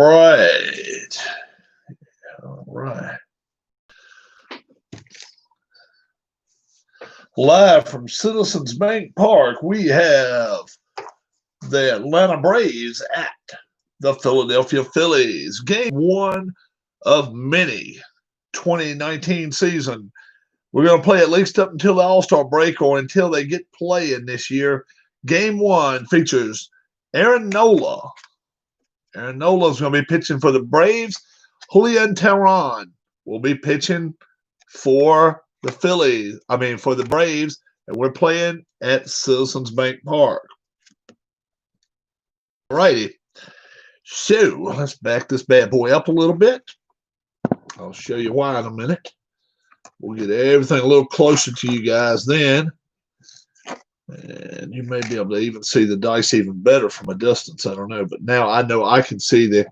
Right. All right. Live from Citizens Bank Park, we have the Atlanta Braves at the Philadelphia Phillies. Game one of many 2019 season. We're going to play at least up until the All-Star break or until they get playing this year. Game one features Aaron Nola. Aaron Nola is going to be pitching for the Braves. Julian Teheran will be pitching for the for the Braves, and we're playing at Citizens Bank Park. All righty. So let's back this bad boy up a little bit. I'll show you why in a minute. We'll get everything a little closer to you guys then. And you may be able to even see the dice even better from a distance. I don't know. But now I know I can see the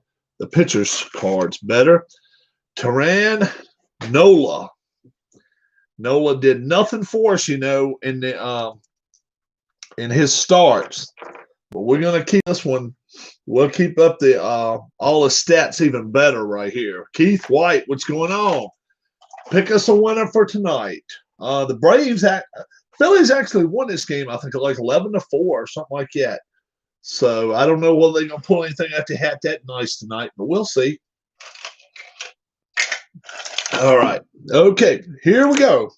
pitcher's cards better. Teheran, Nola. Nola did nothing for us, in his starts. But we're going to keep this one. We'll keep up the all the stats even better right here. Keith White, what's going on? Pick us a winner for tonight. The Phillies actually won this game, I think, like 11-4 or something like that. So I don't know whether they're going to pull anything out the hat that nice tonight, but we'll see. All right. Okay, here we go.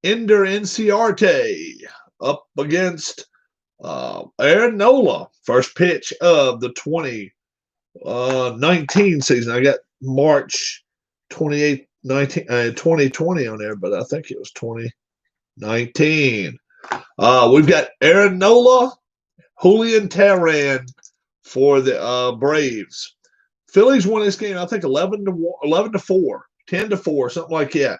Ender Inciarte up against Aaron Nola. First pitch of the 2019 season. I got March 28th, 2020 on there, but I think it was 2019. We've got Aaron Nola, Julian Teheran for the Braves. Phillies won this game, I think, 11-4, 10-4, something like that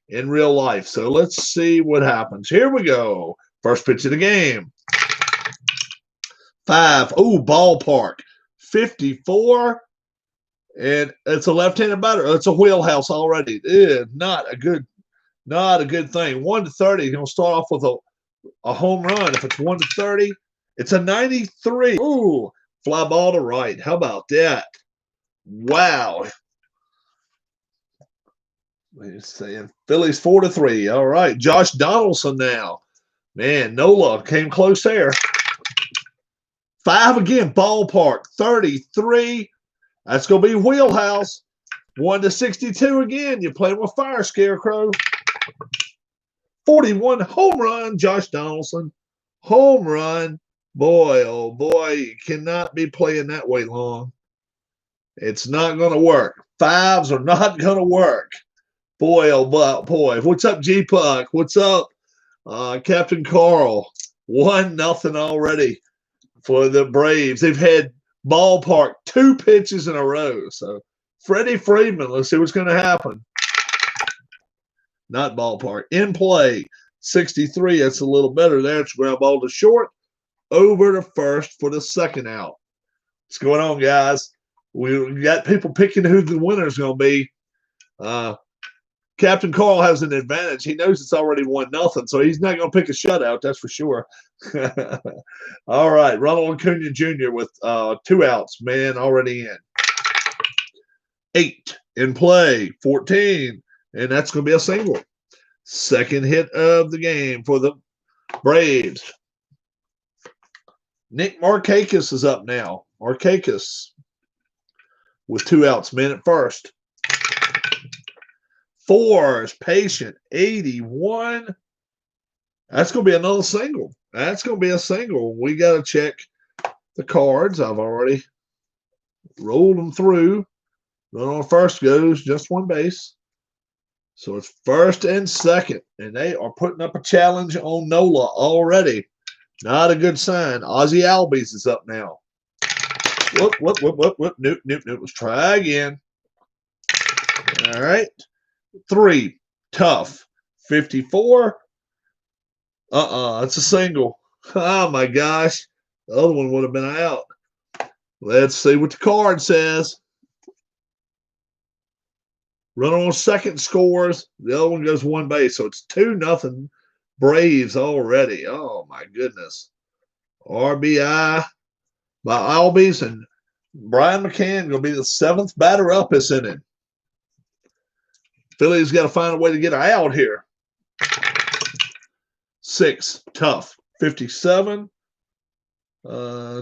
in real life. So let's see what happens. Here we go. First pitch of the game. 5. Oh, ballpark. 54. And it's a left-handed batter. It's a wheelhouse already. Not a good thing. 1-30. He's going to start off with a home run. If it's 1-30, it's a 93. Ooh, fly ball to right. How about that? Wow. We're saying Phillies 4-3. All right. Josh Donaldson now. Man, Nola came close there. 5 again, ballpark. 33. That's going to be wheelhouse. 1-62 again. You're playing with fire, Scarecrow. 41, home run, Josh Donaldson. Home run. Boy, oh boy, you cannot be playing that way long. It's not going to work. 5s are not going to work. Boy, oh boy. What's up, G-Puck? What's up, Captain Carl? 1-0 already for the Braves. They've had ballpark 2 pitches in a row. So Freddie Freeman, let's see what's going to happen. Not ballpark. In play, 63. That's a little better there. It's ground ball to short. Over to first for the second out. What's going on, guys? We got people picking who the winner is going to be. Captain Carl has an advantage. He knows it's already 1-0, so he's not going to pick a shutout, that's for sure. All right, Ronald Acuna Jr. with 2 outs, man, already in. 8 in play, 14, and that's going to be a single. Second hit of the game for the Braves. Nick Markakis is up now. Markakis with 2 outs, man at first. 4 is patient, 81. That's going to be another single. That's going to be a single. We got to check the cards. I've already rolled them through. Runner on first goes just 1 base. So it's first and second. And they are putting up a challenge on Nola already. Not a good sign. Ozzie Albies is up now. Whoop. Nope. Let's try again. All right. 3. Tough. 54. It's a single. Oh, my gosh. The other one would have been out. Let's see what the card says. Runner on second scores. The other one goes 1 base. So it's 2-0 Braves already. Oh, my goodness. RBI by Albies and Brian McCann going to be the 7th batter up this inning. Phillies got to find a way to get out here. 6, tough. 57.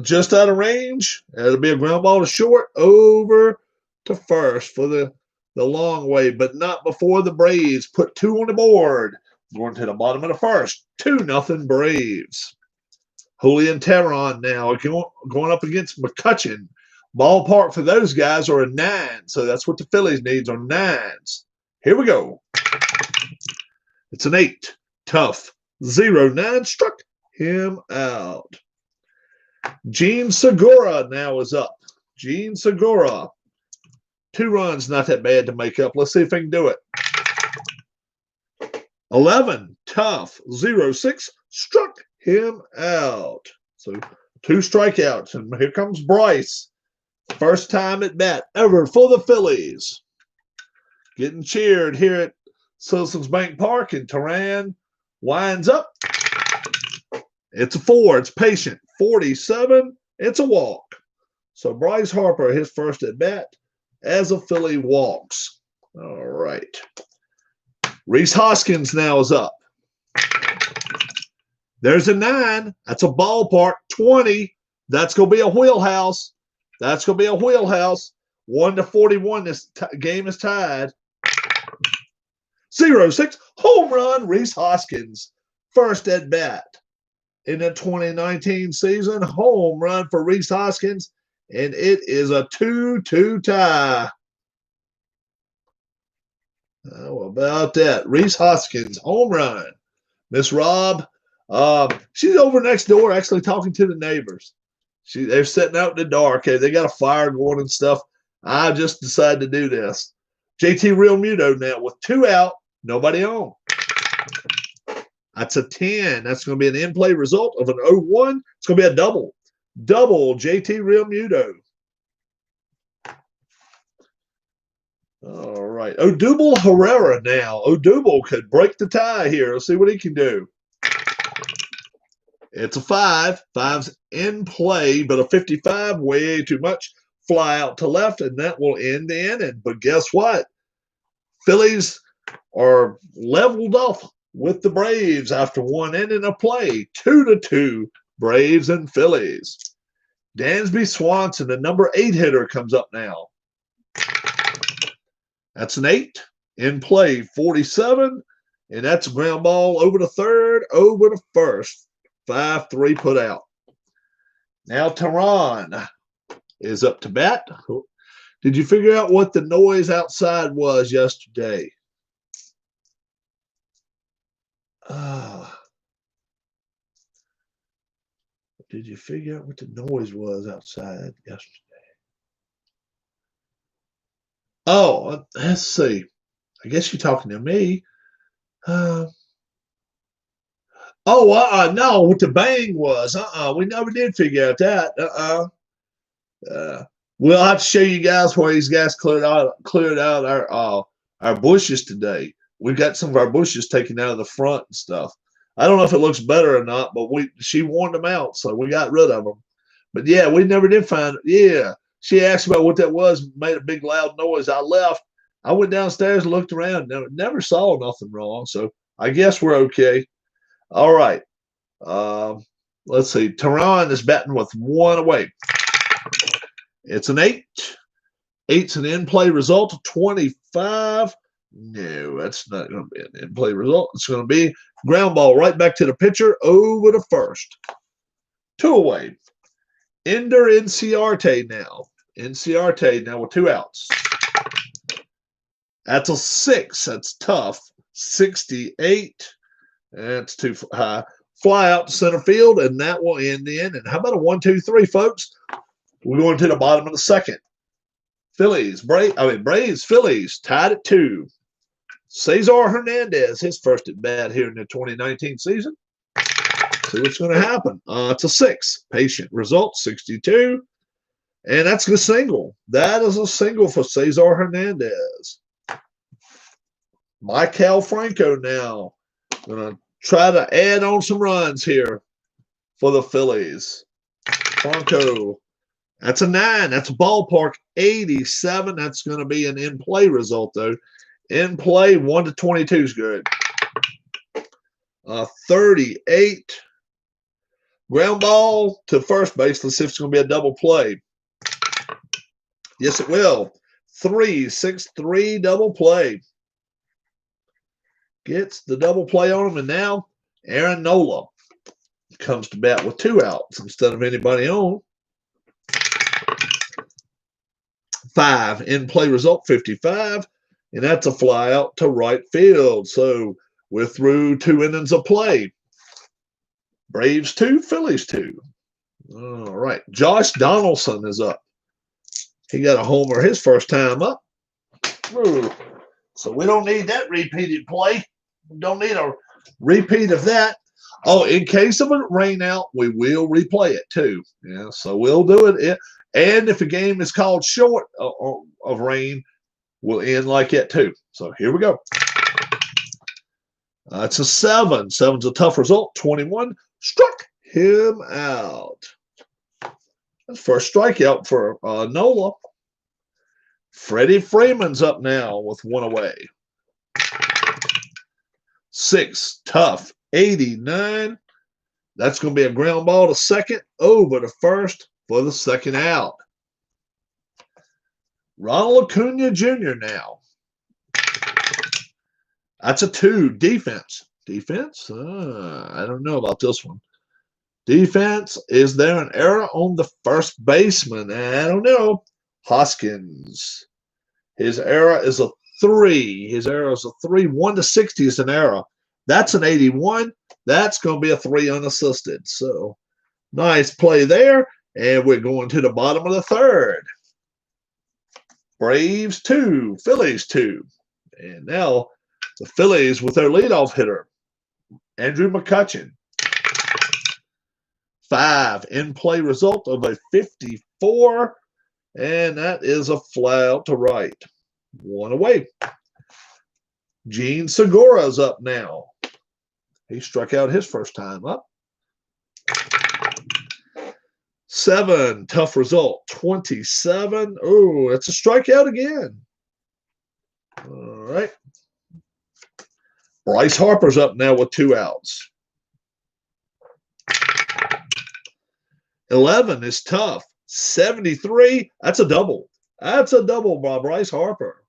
Just out of range. It'll be a ground ball to short, over to first for the long way, but not before the Braves put 2 on the board. Going to the bottom of the first. 2-0 Braves. Julian Teheran now going up against McCutcheon. Ballpark for those guys are a 9, so that's what the Phillies needs are 9s. Here we go. It's an 8. Tough. 0-9. Struck him out. Gene Segura now is up. Gene Segura. 2 runs, not that bad to make up. Let's see if he can do it. 11. Tough. 0-6. Struck him out. So 2 strikeouts. And here comes Bryce. First time at bat ever for the Phillies. Getting cheered here at Citizens Bank Park, and Teheran winds up. It's a 4. It's patient. 47. It's a walk. So Bryce Harper, his first at bat as a Philly, walks. All right. Rhys Hoskins now is up. There's a 9. That's a ballpark. 20. That's going to be a wheelhouse. That's going to be a wheelhouse. 1-41. This game is tied. 0-6. Home run. Rhys Hoskins. First at bat in the 2019 season. Home run for Rhys Hoskins. And it is a 2-2 tie. How about that? Rhys Hoskins, home run. Miss Rob, she's over next door actually talking to the neighbors. They're sitting out in the dark. They got a fire going and stuff. I just decided to do this. JT Real Muto now with 2 out, nobody on. That's a 10. That's going to be an in-play result of an 0-1. It's going to be a double. Double JT Real Muto. All right. Odubel Herrera now. Odubel could break the tie here. Let's see what he can do. It's a 5. 5's in play, but a 55, way too much. Fly out to left, and that will end the inning. But guess what? Phillies are leveled off with the Braves after 1 inning of play. 2-2, Braves and Phillies. Dansby Swanson, the number 8 hitter, comes up now. That's an 8 in play, 47, and that's a ground ball over to third, over to first. 5-3 put out. Now Teheran is up to bat. Did you figure out what the noise outside was yesterday? Did you figure out what the noise was outside yesterday? Oh, let's see. I guess you're talking to me. No, what the bang was. We never did figure out that. We'll have to show you guys where these guys cleared out our bushes today. We got some of our bushes taken out of the front and stuff. I don't know if it looks better or not, but she warned them out, so we got rid of them. But yeah, we never did find it. Yeah. She asked about what that was, made a big loud noise. I left. I went downstairs and looked around. Never saw nothing wrong, so I guess we're okay. All right. Let's see. Teheran is batting with 1 away. It's an 8. 8's an in-play result of 25. No, that's not going to be an in-play result. It's going to be ground ball right back to the pitcher, over to first. 2 away. Ender Inciarte now. Inciarte now with 2 outs. That's a 6. That's tough. 68. That's too high. Fly out to center field, and that will end the inning. How about a 1-2-3, folks? We're going to the bottom of the second. Braves, Phillies tied at 2. Cesar Hernandez, his first at bat here in the 2019 season. See what's going to happen. It's a 6. Patient result, 62. And that's a single. That is a single for Cesar Hernandez. Michael Franco now. Going to try to add on some runs here for the Phillies. Franco That's a 9. That's a ballpark 87. That's going to be an in-play result, though. In play, 1 to 22 is good. 38. Ground ball to first base. Let's see if it's going to be a double play. Yes, it will. 3-6-3 double play. Gets the double play on him, and now Aaron Nola comes to bat with 2 outs instead of anybody on. 5. In play result 55, and that's a fly out to right field. So we're through 2 innings of play. Braves 2, Phillies 2. All right. Josh Donaldson is up. He got a homer his first time up. Ooh. So we don't need that repeated play. We don't need a repeat of that. Oh, in case of a rain out, we will replay it too. Yeah, so we'll do it. And if a game is called short of rain, we'll end like that too. So here we go. It's a 7. 7's a tough result. 21 struck him out. That's first strikeout for Nola. Freddie Freeman's up now with 1 away. 6, tough, 89. That's going to be a ground ball to second, over to first for the second out. Ronald Acuna Jr. now. That's a 2, defense. Defense? I don't know about this one. Defense, is there an error on the first baseman? I don't know. Hoskins. His error is a 3. His error is a 3. 1 to 60 is an error. That's an 81. That's going to be a 3 unassisted. So nice play there. And we're going to the bottom of the third. Braves 2, Phillies 2. And now the Phillies with their leadoff hitter, Andrew McCutchen. 5, in-play result of a 54. And that is a fly out to right. 1 away. Gene Segura's up now. He struck out his first time up. 7, tough result. 27. Oh, that's a strikeout again. All right. Bryce Harper's up now with 2 outs. 11 is tough. 73. That's a double. That's a double by Bryce Harper.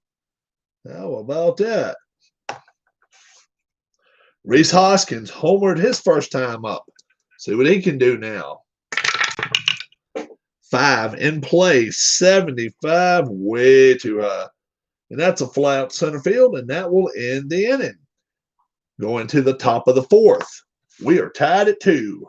How about that? Rhys Hoskins homered his first time up. See what he can do now. 5, in play, 75, way too high. And that's a fly out center field, and that will end the inning. Going to the top of the 4th. We are tied at 2.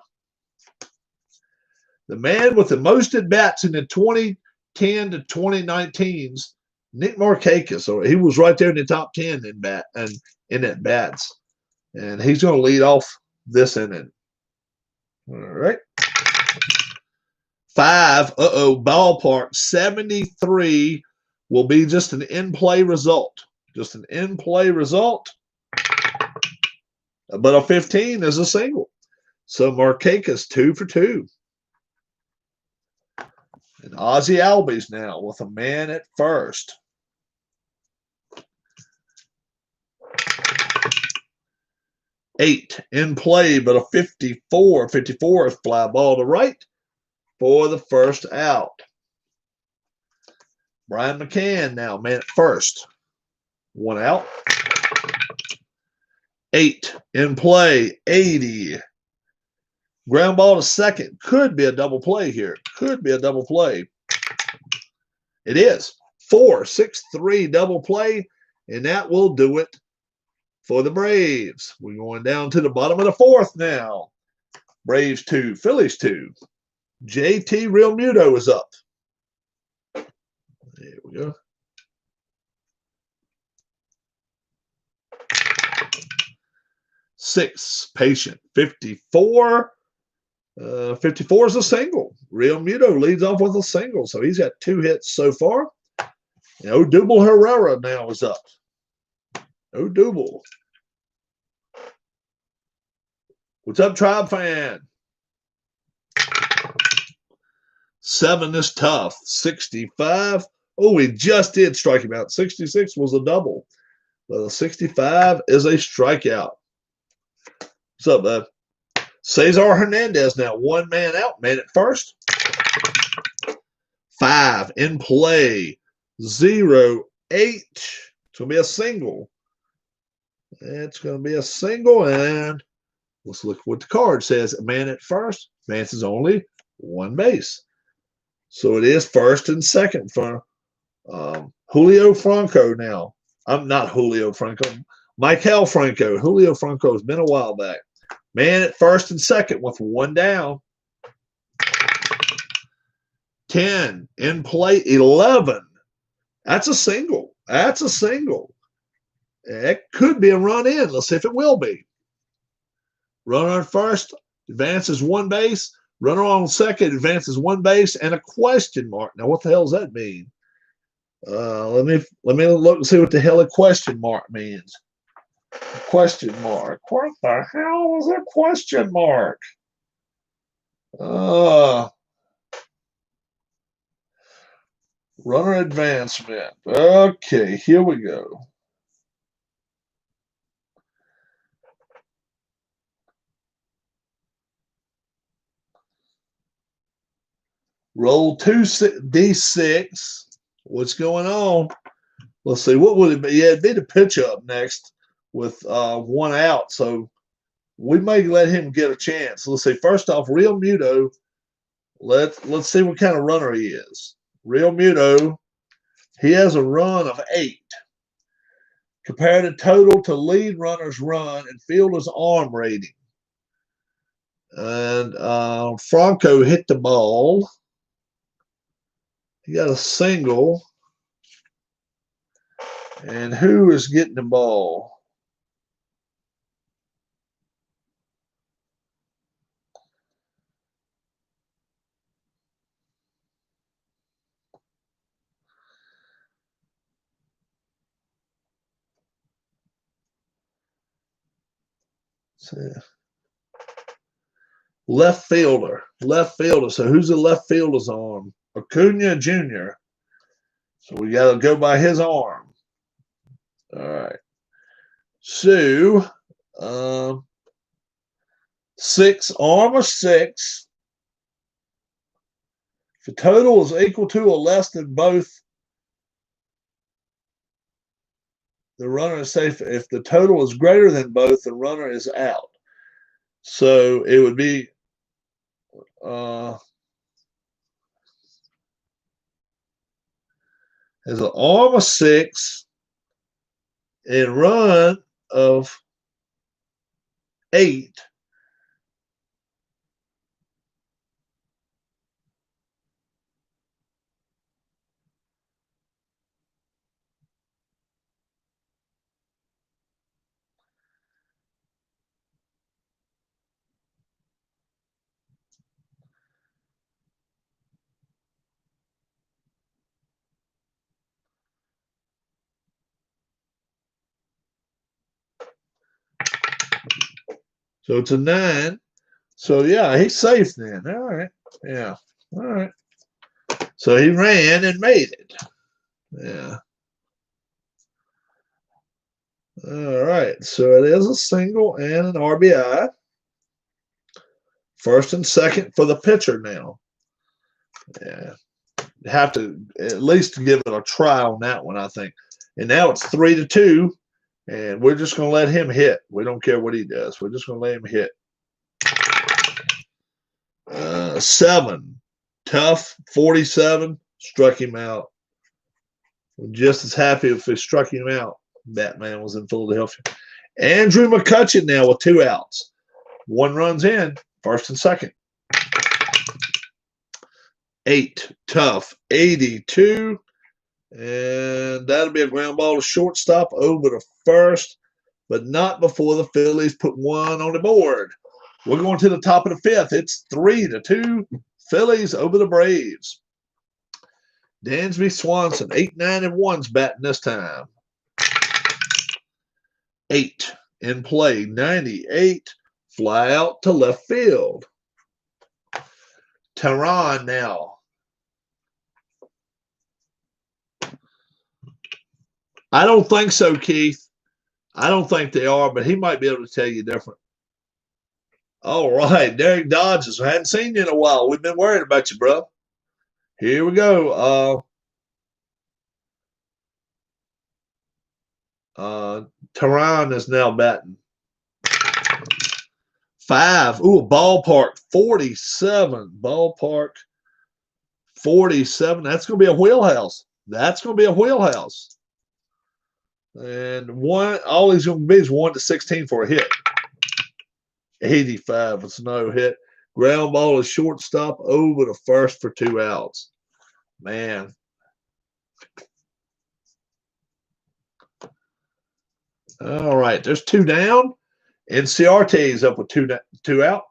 The man with the most at-bats in the 2010 to 2019s, Nick Markakis. So he was right there in the top 10 in at-bats. And he's going to lead off this inning. All right. 5, ballpark, 73 will be just an in-play result. Just an in-play result. But a 15 is a single. So Markakis 2 for 2. And Ozzie Albies now with a man at first. 8 in play, but a 54. 54 is fly ball to right for the first out. Brian McCann now, man at first. 1 out. 8 in play, 80. Ground ball to second. Could be a double play here. Could be a double play. It is. 4-6-3 double play, and that will do it for the Braves. We're going down to the bottom of the 4th now. Braves 2, Phillies 2. JT Realmuto is up. There we go. Six, patient. 54. 54 is a single. Realmuto leads off with a single, so he's got 2 hits so far. And Odubel Herrera now is up. Odubel. What's up, Tribe fan? 7 is tough. 65. Oh, we just did strike him out. 66 was a double. But a 65 is a strikeout. What's up, bud? Cesar Hernandez now. 1 man out. Man at first. 5 in play. 0, 8. It's going to be a single. It's going to be a single. And let's look what the card says. Man at first. Advances only 1 base. So it is first and second for Julio Franco now. I'm not Julio Franco. Michael Franco. Julio Franco has been a while back. Man at first and second with 1 down. 10 in play. 11. That's a single. That's a single. It could be a run in. Let's see if it will be. Runner at first advances 1 base. Runner on second advances 1 base and a question mark. Now, what the hell does that mean? Let me look and see what the hell a question mark means. Question mark. What the hell is a question mark? Runner advancement. Okay, here we go. Roll 2d6. What's going on? Let's see. What would it be? Yeah, it'd be the pitch up next with 1 out. So we may let him get a chance. Let's see. First off, Real Muto. Let's see what kind of runner he is. Real Muto. He has a run of 8. Compared the total to lead runner's run and fielder's arm rating. And Franco hit the ball. He got a single. And who is getting the ball? Left fielder. Left fielder. So who's the left fielder's arm? Acuna Jr. So we got to go by his arm. All right. So, 6, arm of 6. If the total is equal to or less than both, the runner is safe. If the total is greater than both, the runner is out. So it would be as an arm of 6 and run of 8. So it's a 9. So yeah, he's safe then. All right. Yeah. All right. So he ran and made it. Yeah. All right. So it is a single and an RBI. First and second for the pitcher now. Yeah. Have to at least give it a try on that one, I think. And now it's 3-2. And we're just going to let him hit. We don't care what he does. We're just going to let him hit. 7. Tough. 47. Struck him out. I'm just as happy if they struck him out. Batman was in Philadelphia. Andrew McCutchen now with 2 outs. 1 run's in. First and second. 8. Tough. 82. And that'll be a ground ball to shortstop over to first, but not before the Phillies put 1 on the board. We're going to the top of the 5th. It's 3-2. Phillies over the Braves. Dansby Swanson, 8, 9, and 1's batting this time. 8 in play, 98. Fly out to left field. Teheran now. I don't think so, Keith. I don't think they are, but he might be able to tell you different. All right, Derek Dodges. I hadn't seen you in a while. We've been worried about you, bro. Here we go. Teheran is now batting. 5. Ooh, ballpark 47. Ballpark 47. That's going to be a wheelhouse. That's going to be a wheelhouse. And all he's going to be is 1 to 16 for a hit. 85. It's no hit. Ground ball is shortstop over to first for 2 outs. Man. All right. There's 2 down. NCRT's up with two out.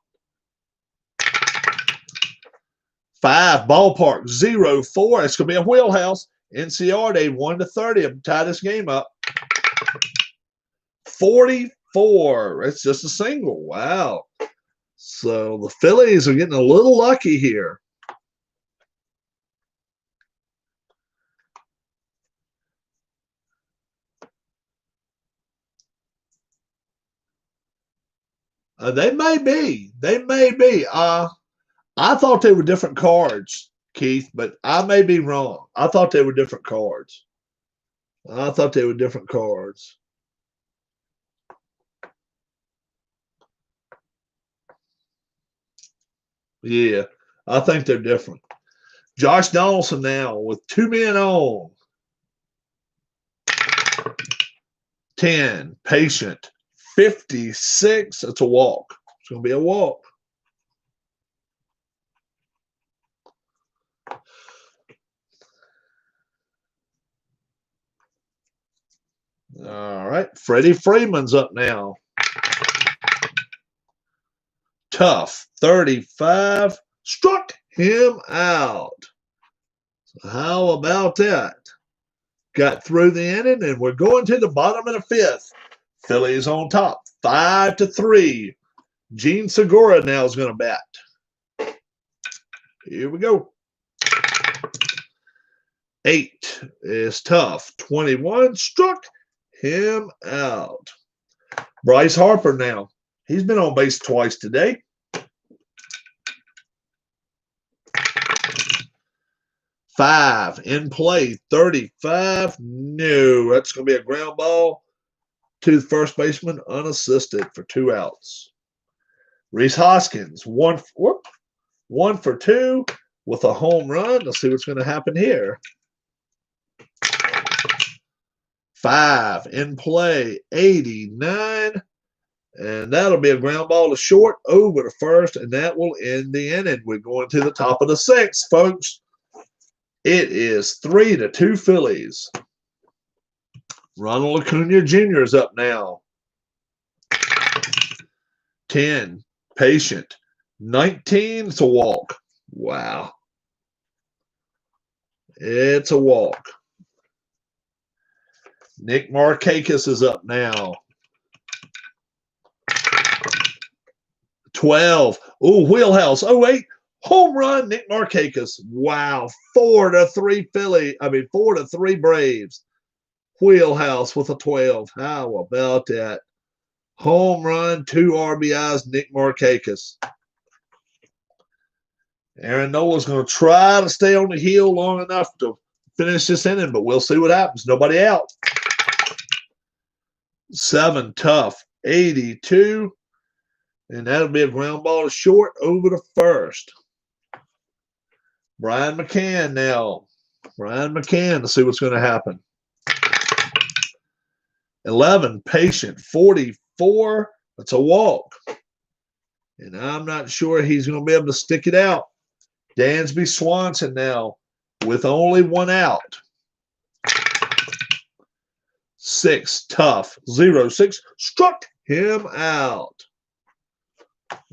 5. Ballpark 0-4. It's going to be a wheelhouse. NCRT 1 to 30. Tie this game up. 44. It's just a single. Wow. So the Phillies are getting a little lucky here. They may be. They may be. I thought they were different cards, Keith, but I may be wrong. I thought they were different cards. I thought they were different cards. Yeah, I think they're different. Josh Donaldson now with 2 men on. 10. Patient. 56. It's a walk. It's going to be a walk. All right. Freddie Freeman's up now. Tough. 35. Struck him out. So how about that? Got through the inning, and we're going to the bottom of the 5th. Phillies on top, 5-3. Gene Segura now is going to bat. Here we go. 8 is tough. 21 struck him out. Bryce Harper now. He's been on base twice today. 5 in play. 35. No, that's going to be a ground ball to the first baseman unassisted for 2 outs. Rhys Hoskins, 1 for 2 with a home run. Let's see what's going to happen here. 5 in play, 89. And that'll be a ground ball to short over to first, and that will end the inning. We're going to the top of the 6th, folks. It is 3-2 Phillies. Ronald Acuna Jr. is up now. 10. Patient. 19. It's a walk. Wow. It's a walk. Nick Markakis is up now. 12. Ooh, wheelhouse. 08. Home run, Nick Markakis. Wow. 4-3 Braves. Wheelhouse with a 12. How about that? Home run, 2 RBIs, Nick Markakis. Aaron Nola's going to try to stay on the heel long enough to finish this inning, but we'll see what happens. Nobody out. 7 tough. 82. And that'll be a ground ball to short over to first. Brian McCann now. Brian McCann to see what's going to happen. 11, patient. 44. That's a walk. And I'm not sure he's going to be able to stick it out. Dansby Swanson now with only 1 out. 6, tough. 0-6. Struck him out.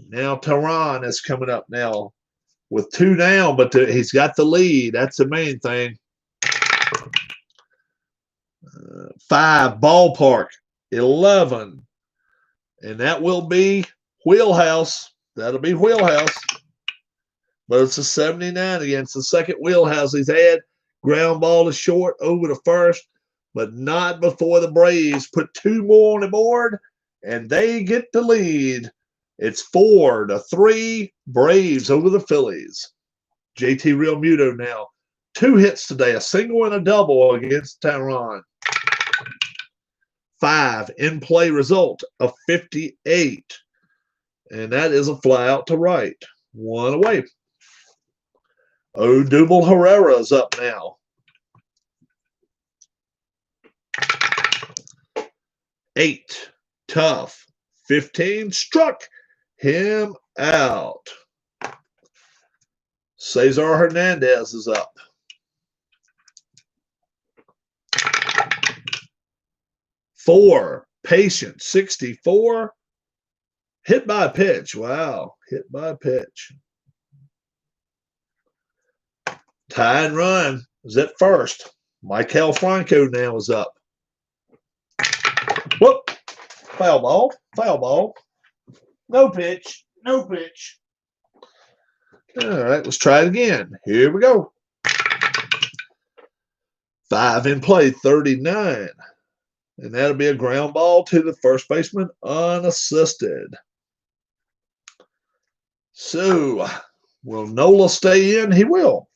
Now Teheran is coming up now with 2 down, but he's got the lead. That's the main thing. 5, ballpark. 11. And that will be wheelhouse. That'll be wheelhouse. But it's a 79 against the second wheelhouse he's had. Ground ball to short, over to first. but not before the Braves put 2 more on the board, and they get the lead. It's 4-3 Braves over the Phillies. JT Realmuto now. 2 hits today, a single and a double against Teheran. 5 in play result of 58. And that is a fly out to right. 1 away. Odubel Herrera is up now. 8 tough. 15 struck him out. Cesar Hernandez is up. 4 patient. 64. Hit by a pitch. Wow. Hit by a pitch. Tie and run is at first. Michael Franco now is up. Whoop. Foul ball. Foul ball. No pitch. No pitch. All right, let's try it again. Here we go. 5 in play, 39. And that'll be a ground ball to the first baseman unassisted. So, will Nola stay in? He will.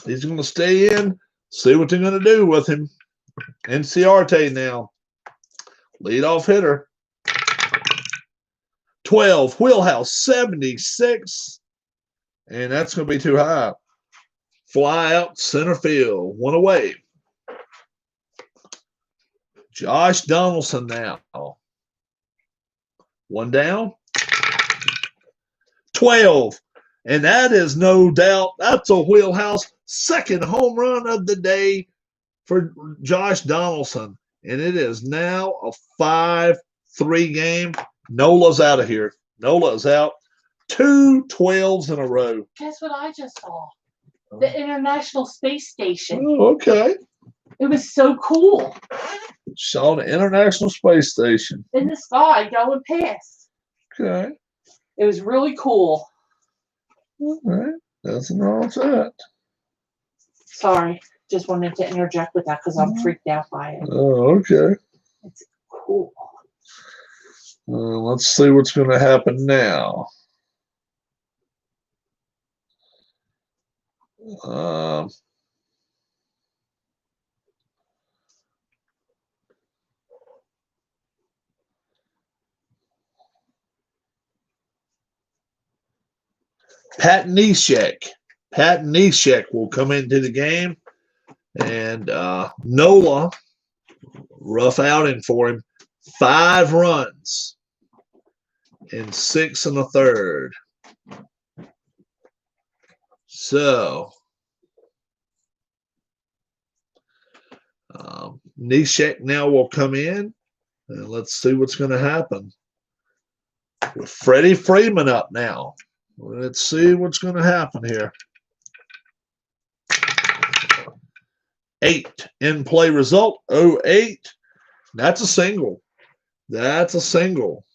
He's going to stay in, see what they're going to do with him. Enciarte now. Leadoff hitter. 12, wheelhouse, 76. And that's going to be too high. Fly out center field. 1 away. Josh Donaldson now. 1 down. 12. And that is no doubt, that's a wheelhouse. Second home run of the day for Josh Donaldson. And it is now a 5-3 game. Nola's out of here. Nola is out. 2 12s in a row. Guess what I just saw? The International Space Station. Oh, okay. It was so cool. Saw the International Space Station. In the sky going past. Okay. It was really cool. All right. That's all it's at. Sorry. Just wanted to interject with that because I'm freaked out by it. Oh, okay. It's cool. Let's see what's going to happen now. Pat Neshek. Pat Neshek will come into the game. And Nola, rough outing for him. 5 runs in 6 1/3. So, Neshek now will come in. And let's see what's going to happen. With Freddie Freeman up now. Let's see what's going to happen here. 8 in play result. 0-8. That's a single. That's a single.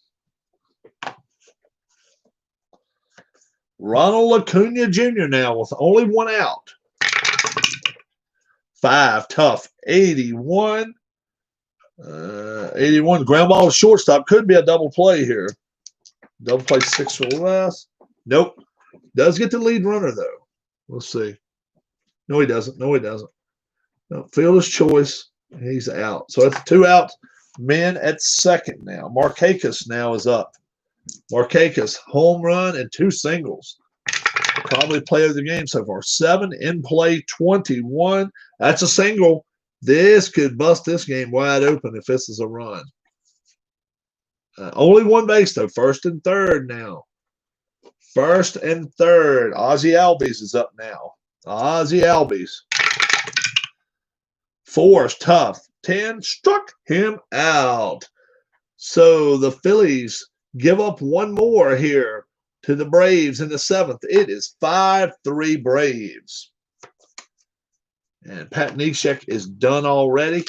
Ronald Acuna Jr. now with only 1 out. 5 tough. 81. 81. Ground ball to shortstop. Could be a double play here. Double play 6 or less. Nope. Does get the lead runner, though. We'll see. No, he doesn't. No, he doesn't. No, fielder's choice. He's out. So it's 2 outs. Men at second now. Markakis now is up. Markakis, home run and 2 singles. Probably player of the game so far. 7 in play, 21. That's a single. This could bust this game wide open if this is a run. Only 1 base, though. First and third now. First and third. Ozzie Albies is up now. Ozzie Albies. 4 is tough. 10 struck him out. So the Phillies give up 1 more here to the Braves in the 7th. It is 5-3 Braves. And Pat Neshek is done already.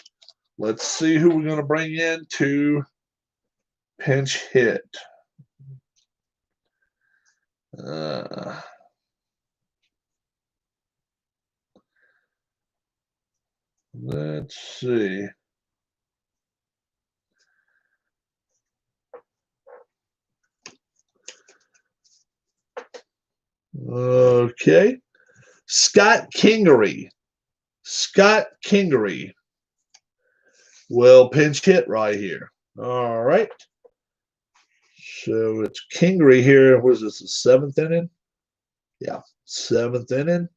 Let's see who we're going to bring in to pinch hit. Let's see. Okay. Scott Kingery. Scott Kingery will pinch hit right here. All right. So it's Kingery here. Was this the 7th inning? Yeah, 7th inning.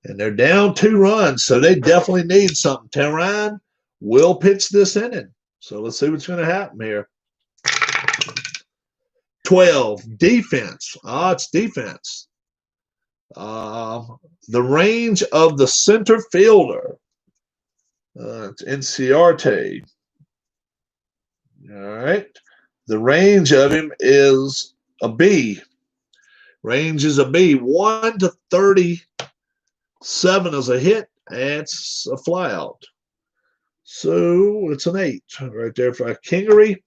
And they're down 2 runs, so they definitely need something. Teheran will pitch this inning. So let's see what's going to happen here. 12, defense. It's defense. The range of the center fielder. It's Inciarte. All right. The range of him is a B. Range is a B. 1 to 37 is a hit. It's a flyout. So it's an 8 right there for Kingery.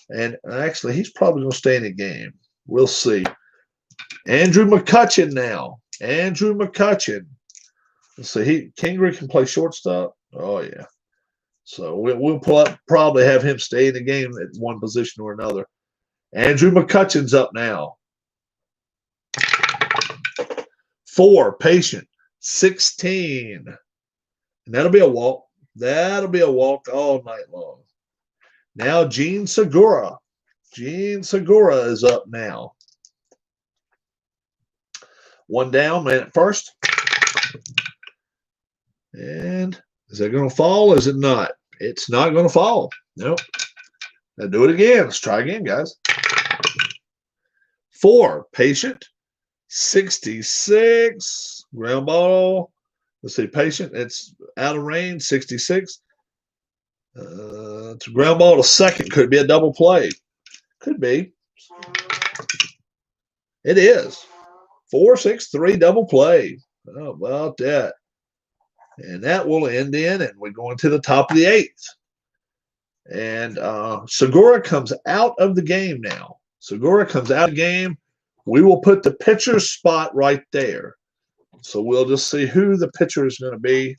And actually, he's probably going to stay in the game. We'll see. Andrew McCutchen now. Andrew McCutchen. Let's see. Kingery can play shortstop. Oh, yeah. So we'll probably have him stay in the game at one position or another. Andrew McCutchen's up now. 4, patient. 16. And that'll be a walk. That'll be a walk all night long. Now Gene Segura. Gene Segura is up now. 1 down, man at first. And is that going to fall? Is it not? It's not going to fall. Nope. Now do it again. Let's try again, guys. 4, patient. 66. Ground ball. Let's see, patient. It's out of range. 66. It's a ground ball to second. Could be a double play. Could be. It is. 4-6-3 double play. How about that? And that will end in, and we're going to the top of the 8th. And Segura comes out of the game now. Segura comes out of the game. We will put the pitcher's spot right there. So we'll just see who the pitcher is going to be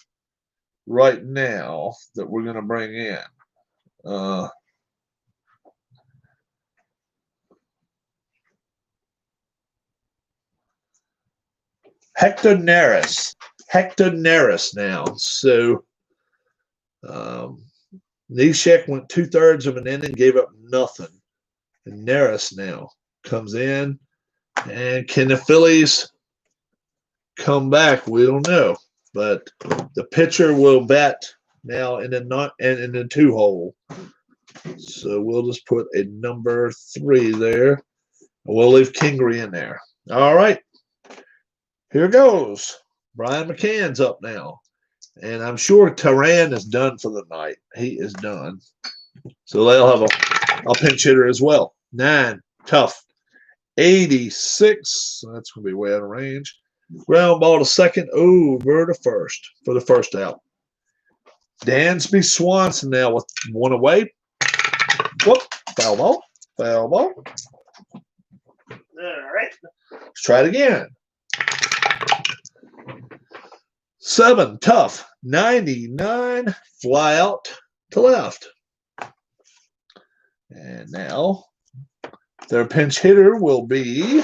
right now that we're going to bring in. Hector Neris. Hector Neris now. So Neshek went 2/3 of an inning, gave up nothing. And Neris now comes in. And can the Phillies come back? We don't know. But the pitcher will bat now in the 2 hole. So we'll just put a number 3 there. We'll leave Kingery in there. All right. Here goes. Brian McCann's up now. And I'm sure Teheran is done for the night. He is done. So they'll have a pinch hitter as well. 9, tough. 86. That's going to be way out of range. Ground ball to second, over to first for the first out. Dansby Swanson now with 1 away. Whoop, foul ball. Foul ball. All right. Let's try it again. 7, tough. 99, fly out to left. And now their pinch hitter will be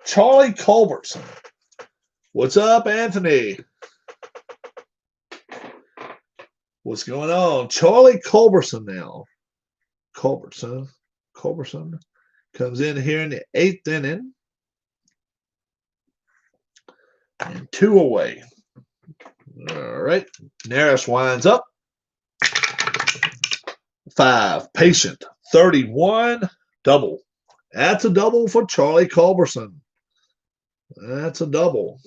Charlie Culbertson. What's up, Anthony? What's going on? Charlie Culbertson now. Culbertson comes in here in the 8th inning. And 2 away. All right. Neris winds up. 5, patient. 31, double. That's a double for Charlie Culbertson. That's a double.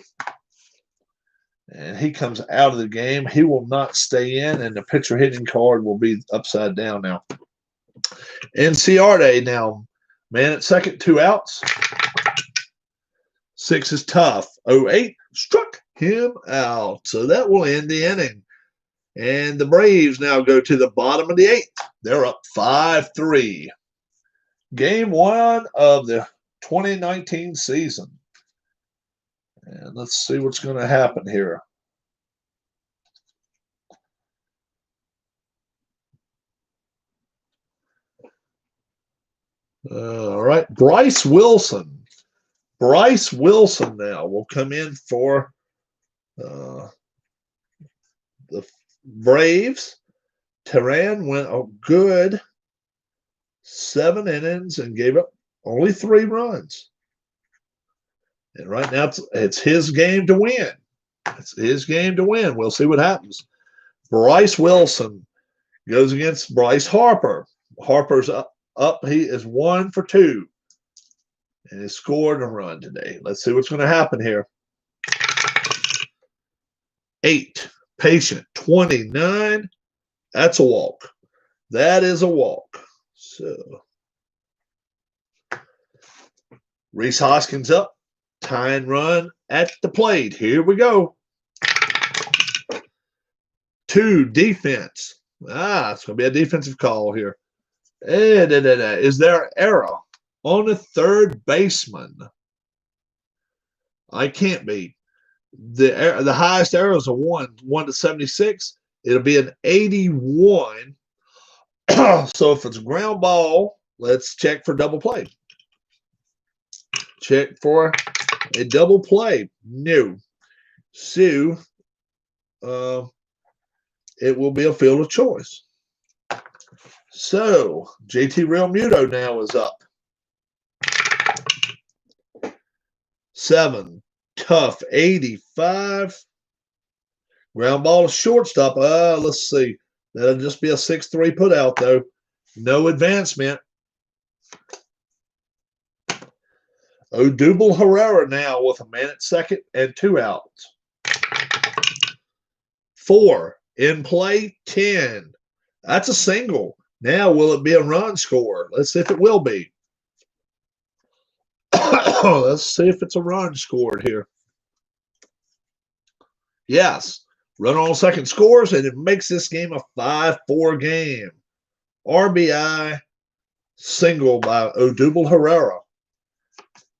And he comes out of the game. He will not stay in, and the pitcher hitting card will be upside down now. Inciarte now. Man at second, 2 outs. 6 is tough. 08 struck him out. So that will end the inning. And the Braves now go to the bottom of the 8th. They're up 5-3. Game 1 of the 2019 season. And let's see what's going to happen here. All right. Bryce Wilson. Bryce Wilson now will come in for the Braves. Teheran went a good 7 innings and gave up only 3 runs. And right now it's his game to win. It's his game to win. We'll see what happens. Bryce Wilson goes against Bryce Harper. Harper's up. He is 1 for 2. And he scored a run today. Let's see what's going to happen here. 8. Patient. 29. That's a walk. That is a walk. So Reese Hoskins up. Tying run at the plate. Here we go. 2. Defense. It's going to be a defensive call here. Is there an error on the third baseman? I can't be. The highest error is a 1 to 76. It'll be an 81. So if it's a ground ball, let's check for double play. Check for a double play. No. So it will be a field of choice. So JT Realmuto now is up. 7. Tough. 85. Ground ball to shortstop. Let's see. That'll just be a 6-3 put out, though. No advancement. Odubel Herrera now with a man at second and 2 outs. 4. In play, 10. That's a single. Now, will it be a run score? Let's see if it will be. Let's see if it's a run scored here. Yes. Run on second scores, and it makes this game a 5-4 game. RBI single by Odubel Herrera.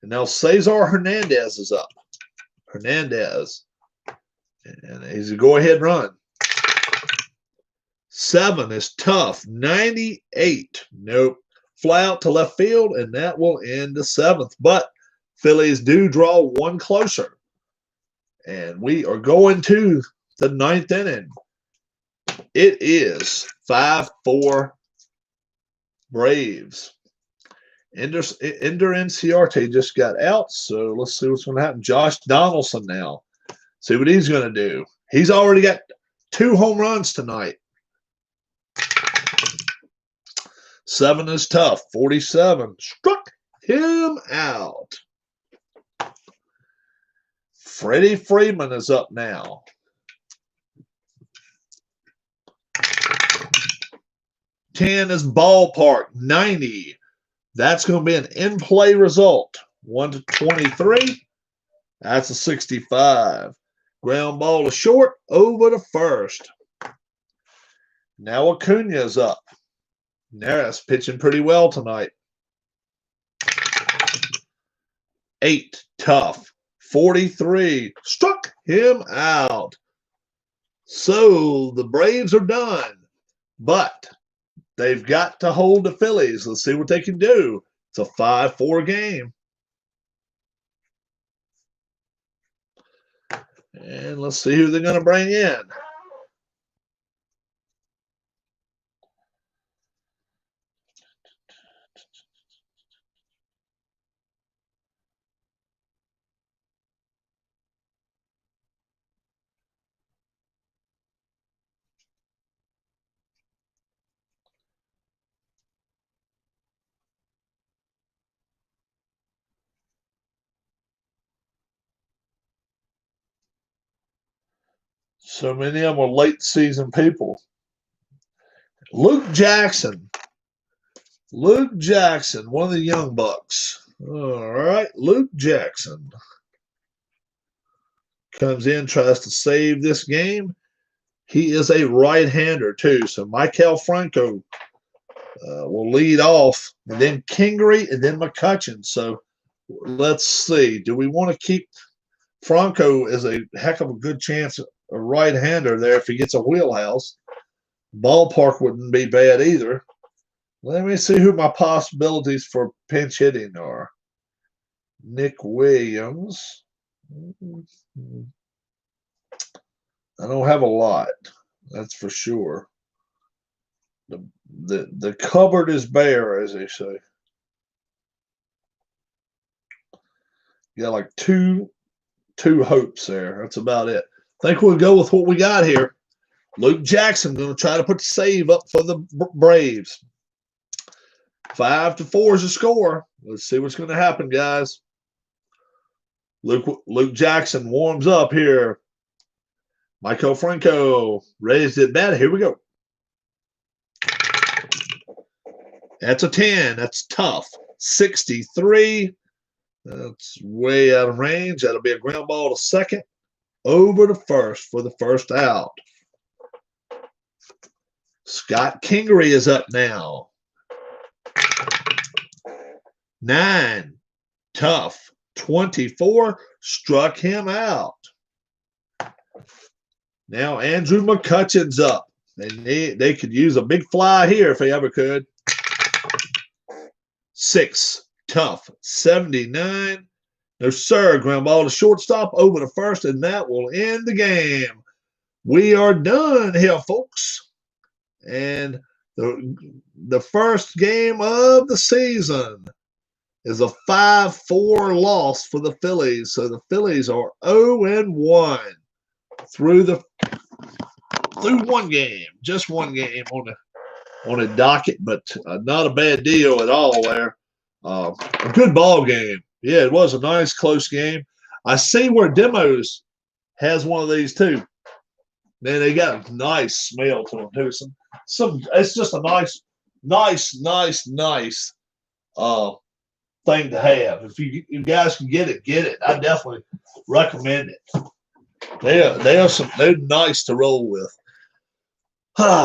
And now Cesar Hernandez is up. Hernandez. And he's a go-ahead run. 7 is tough. 98. Nope. Fly out to left field, and that will end the 7th. But Phillies do draw 1 closer. And we are going to the 9th inning. It is 5-4 Braves. Ender NCRT just got out, so let's see what's going to happen. Josh Donaldson now. See what he's going to do. He's already got 2 home runs tonight. 7 is tough. 47. Struck him out. Freddie Freeman is up now. 10 is ballpark. 90. That's going to be an in-play result. 1 to 23. That's a 65. Ground ball to short, over to first. Now Acuna is up. Neris pitching pretty well tonight. 8, tough. 43. Struck him out. So the Braves are done. But they've got to hold the Phillies. Let's see what they can do. It's a 5-4 game. And let's see who they're going to bring in. So many of them are late season people. Luke Jackson. Luke Jackson, one of the young bucks. All right, Luke Jackson comes in, tries to save this game. He is a right-hander, too. So Michael Franco will lead off, and then Kingery, and then McCutcheon. So let's see. Do we want to keep Franco as a heck of a good chance, a right-hander there if he gets a wheelhouse? Ballpark wouldn't be bad either. Let me see who my possibilities for pinch hitting are. Nick Williams. I don't have a lot. That's for sure. The cupboard is bare, as they say. You got like two hopes there. That's about it. I think we'll go with what we got here. Luke Jackson going to try to put the save up for the Braves. 5-4 is the score. Let's see what's going to happen, guys. Luke Jackson warms up here. Michael Franco raised it bad. Here we go. That's a 10. That's tough. 63. That's way out of range. That'll be a ground ball to second. Over to first for the first out. Scott Kingery is up now. 9. Tough. 24. Struck him out. Now Andrew McCutcheon's up. They could use a big fly here if they ever could. 6. Tough. 79. No, sir. Ground ball to shortstop, over to first, and that will end the game. We are done here, folks. And the first game of the season is a 5-4 loss for the Phillies. So the Phillies are 0-1 through one game, just one game on a docket, but not a bad deal at all there. A good ball game. Yeah, it was a nice close game. I see where Demos has one of these too. Man, they got a nice smell to them too. It's just a nice thing to have. If you guys can get it. I definitely recommend it. They're nice to roll with.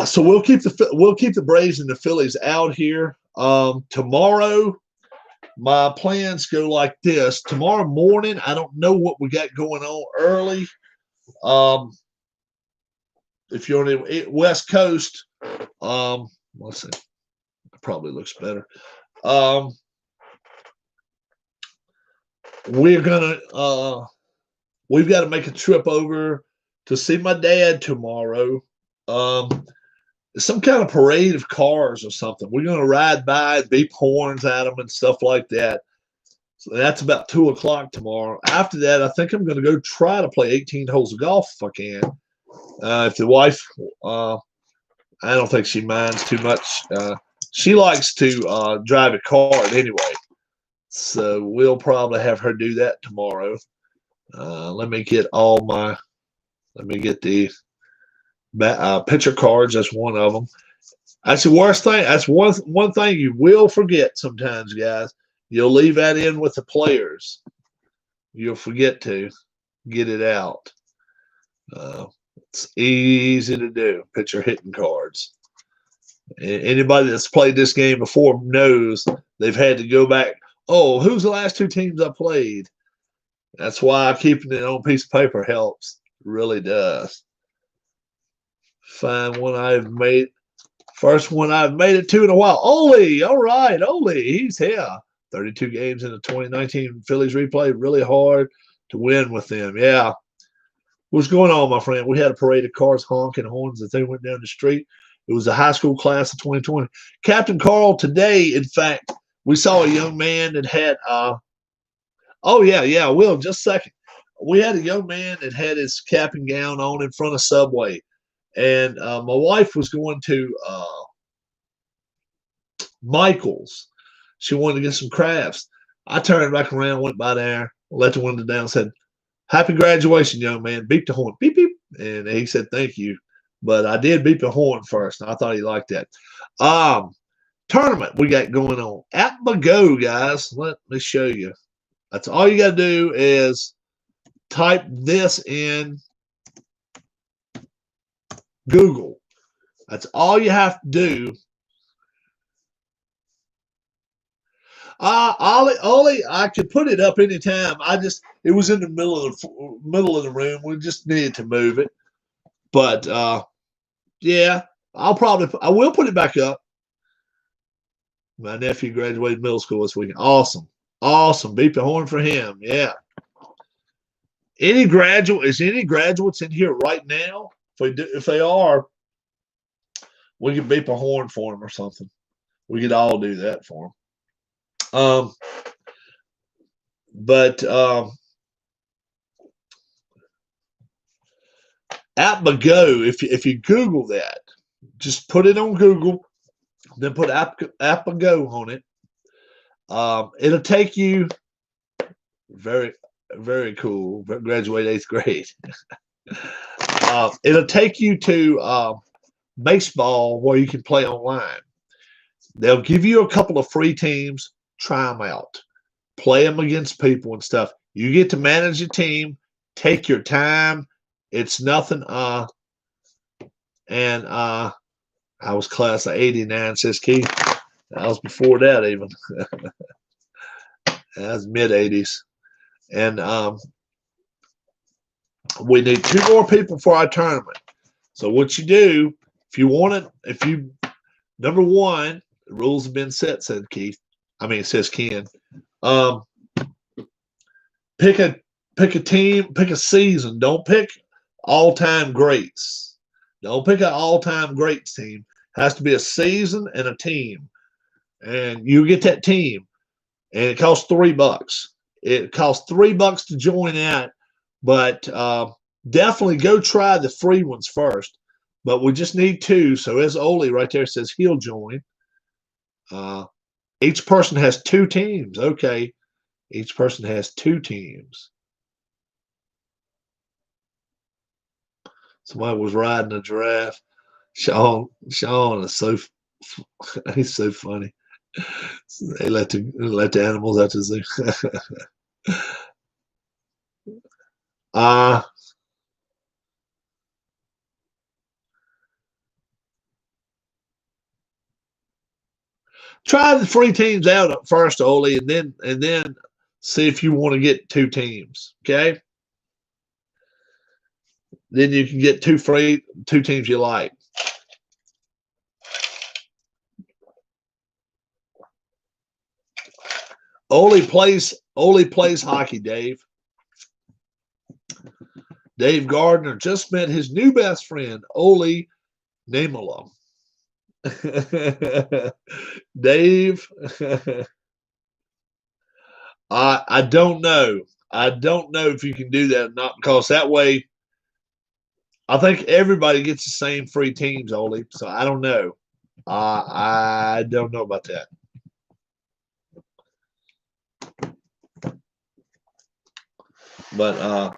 So we'll keep the Braves and the Phillies out here. Tomorrow, my plans go like this. Tomorrow morning, I don't know what we got going on early. If you're on the West Coast, let's see, it probably looks better. We've got to make a trip over to see my dad tomorrow. Some kind of parade of cars or something. We're going to ride by and beep horns at them and stuff like that. So that's about 2 o'clock tomorrow. After that, I think I'm going to go try to play 18 holes of golf if I can. If the wife, I don't think she minds too much. She likes to drive a car anyway. So we'll probably have her do that tomorrow. Let me get the picture cards. That's one of them. That's the worst thing. That's one thing you will forget sometimes, guys. You'll leave that in with the players. You'll forget to get it out. It's easy to do. Picture hitting cards. Anybody that's played this game before knows they've had to go back. Oh, who's the last 2 teams I played? That's why keeping it on a piece of paper helps. It really does. Find one I've made. First one I've made it to in a while. Ole, all right, Ole, he's here. 32 games in the 2019 Phillies replay. Really hard to win with them. Yeah. What's going on, my friend? We had a parade of cars honking horns as they went down the street. It was the high school class of 2020. Captain Carl, today, in fact, we saw a young man that had Will, just a second. We had a young man that had his cap and gown on in front of Subway. And my wife was going to Michael's. She wanted to get some crafts. I turned back around, went by there, let the window down, said, "Happy graduation, young man." Beep the horn. Beep, beep. And he said, "Thank you." But I did beep the horn first, and I thought he liked that. Tournament we got going on. At the Go, guys. Let me show you. That's all you got to do is type this in Google. That's all you have to do. Ollie, I could put it up anytime. It was in the middle of the room. We just needed to move it. But yeah, I will put it back up. My nephew graduated middle school this weekend. Awesome. Awesome. Beep the horn for him. Yeah. Any graduates in here right now? If they are, we could beep a horn for them or something. We could all do that for them. But AppGo, if you Google that, just put it on Google, then put AppGo on it. It'll take you very, very cool. Graduate 8th grade. It'll take you to baseball where you can play online. They'll give you a couple of free teams. Try them out. Play them against people and stuff. You get to manage a team. Take your time. It's nothing. And I was class of '89, says Keith. I was before that even. That was mid '80s. And we need 2 more people for our tournament. So what you do, if you want it, number 1, the rules have been set, said Keith. Says Ken. Pick a team, pick a season. Don't pick all-time greats. Don't pick an all-time greats team. It has to be a season and a team. And you get that team. And it costs $3. It costs $3 to join that, but definitely go try the free ones first. But we just need 2. So as Oli right there says, he'll join. Each person has 2 teams. Okay. Each person has 2 teams. Somebody was riding a giraffe. Sean is so he's so funny. They let the animals out the zoo. Try the free teams out at first, Oli, and then see if you want to get 2 teams. Okay. Then you can get 2 teams you like. Oli plays hockey, Dave. Dave Gardner just met his new best friend, Oli Namala. Dave, I don't know. I don't know if you can do that or not, because that way I think everybody gets the same free teams, Oli. So I don't know. I don't know about that. But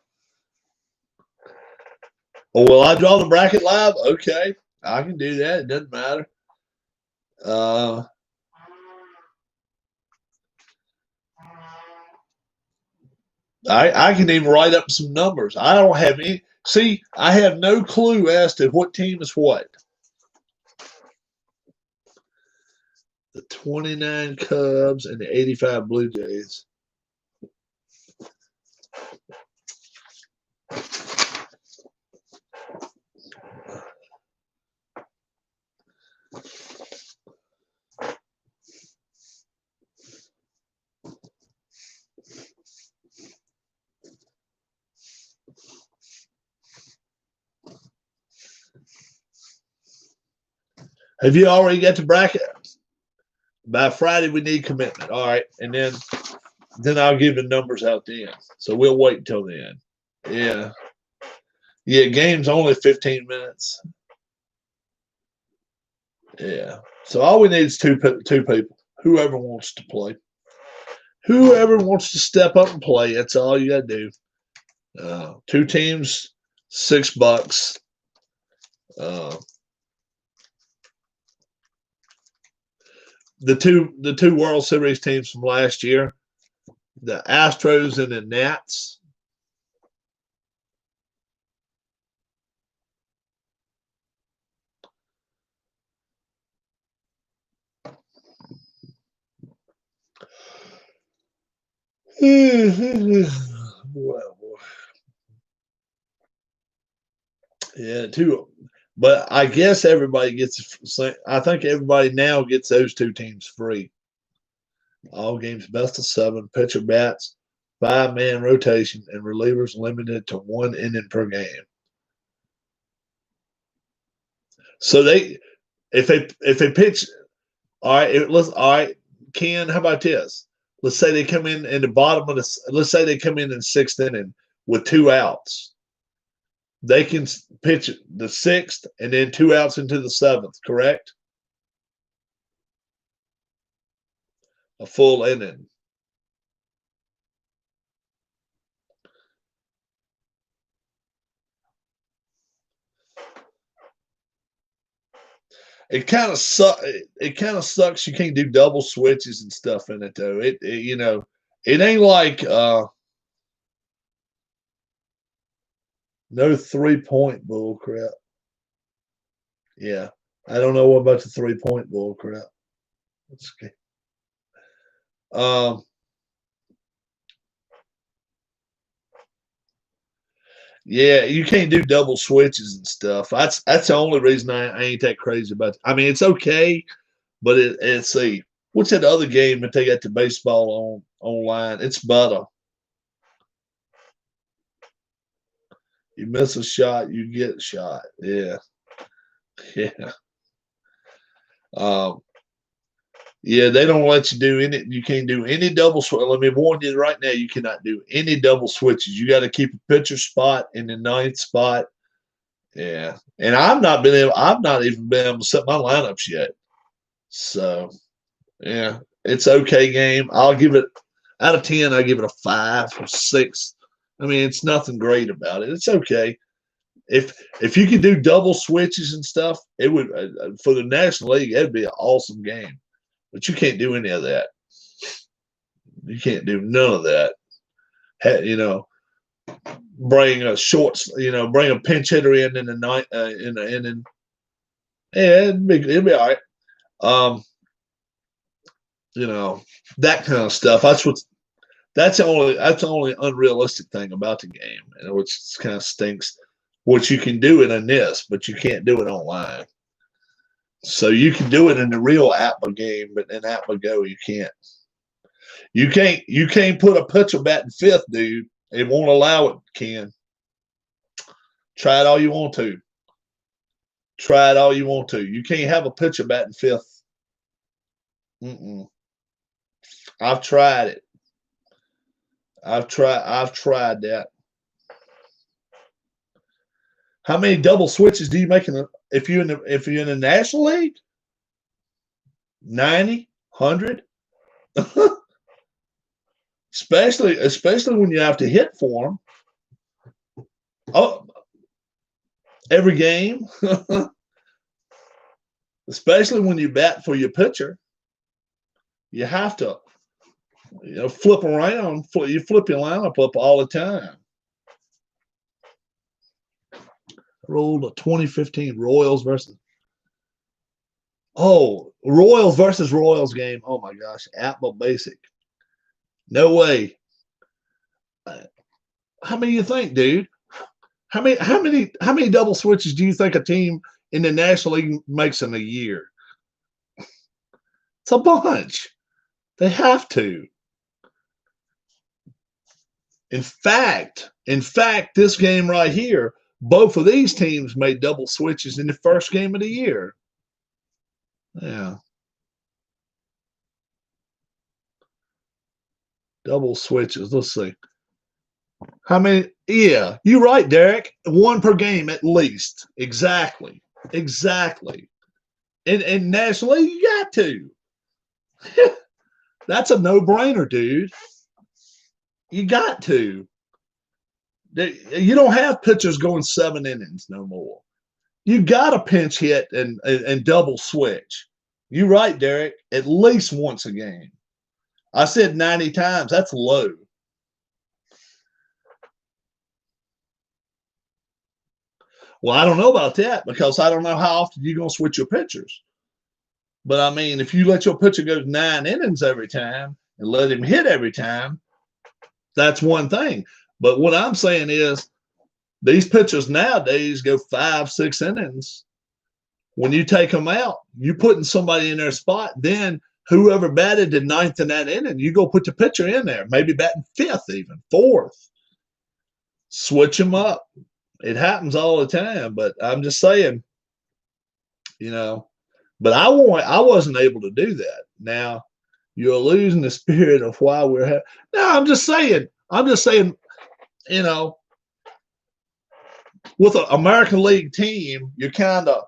will I draw the bracket live? Okay, I can do that. It doesn't matter. I can even write up some numbers. I don't have any. See, I have no clue as to what team is what. The 29 Cubs and the 85 Blue Jays. Have you already got the bracket? By Friday, we need commitment. All right. And then I'll give the numbers out then. So we'll wait until then. Yeah. Yeah, game's only 15 minutes. Yeah. So all we need is two people. Whoever wants to play. Whoever wants to step up and play, that's all you got to do. 2 teams, $6. The two World Series teams from last year, the Astros and the Nats. Well, yeah, But I guess everybody gets. I think everybody now gets those two teams free. All games best of 7, pitcher bats, 5-man rotation, and relievers limited to 1 inning per game. So if they pitch, all right, all right, Ken, how about this? Let's say they come in the bottom of the. Let's say they come in 6th inning with 2 outs. They can pitch the 6th and then 2 outs into the 7th. Correct? A full inning. It kind of sucks. You can't do double switches and stuff in it though. It it ain't like no 3-point bull crap. Yeah, I don't know what about the 3-point bull crap. That's okay. Yeah, you can't do double switches and stuff. That's the only reason I ain't that crazy about it. I mean, it's okay, but it's a what's that other game that they got the baseball online? It's butter. You miss a shot, you get shot. Yeah, yeah. Um, yeah, they don't let you do any. You can't do any double switch. Let me warn you right now. You cannot do any double switches. You got to keep a pitcher spot in the 9th spot. Yeah, and I've not even been able to set my lineups yet. So, yeah, it's okay game. I'll give it out of 10. I give it a 5 or 6. I mean, it's nothing great about it. It's okay. If you could do double switches and stuff, it would for the National League. It'd be an awesome game. But you can't do any of that. You can't do none of that. Bring a bring a pinch hitter in the night in the inning. Yeah, it'd be all right. That kind of stuff. That's the only unrealistic thing about the game, and which kind of stinks. Which you can do it in this, but you can't do it online. So you can do it in the real APBA game, but in APBA Go you can't. You can't put a pitcher batting 5th, dude. It won't allow it, Ken. Try it all you want to. Try it all you want to. You can't have a pitcher batting 5th. I've tried it. I've tried that. How many double switches do you make if you're in the National League? 90, 100? especially when you have to hit for them. Oh, every game. Especially when you bat for your pitcher. You have to flip around. You flip your lineup up all the time. Rolled a 2015 Royals versus Royals game. Oh my gosh, APBA Basic. No way. How many you think, dude? How many double switches do you think a team in the National League makes in a year? It's a bunch. They have to. In fact, this game right here, both of these teams made double switches in the first game of the year. Yeah. Double switches. Let's see. How many? Yeah, you're right, Derek. 1 per game at least. Exactly. In National League, you got to. That's a no-brainer, dude. You got to. You don't have pitchers going 7 innings no more. You got to pinch hit and double switch. You're right, Derek. At least once a game. I said 90 times. That's low. Well, I don't know about that because I don't know how often you're going to switch your pitchers. But, I mean, if you let your pitcher go 9 innings every time and let him hit every time, that's one thing. But what I'm saying is these pitchers nowadays go 5, 6 innings when you take them out, you putting somebody in their spot. Then whoever batted the ninth in that inning, you go put the pitcher in there, maybe batting fifth, even fourth. Switch them up. It happens all the time, but I'm just saying, you know. But I wasn't able to do that. Now you're losing the spirit of why we're having. No, I'm just saying. You know, with an American League team, you're kind of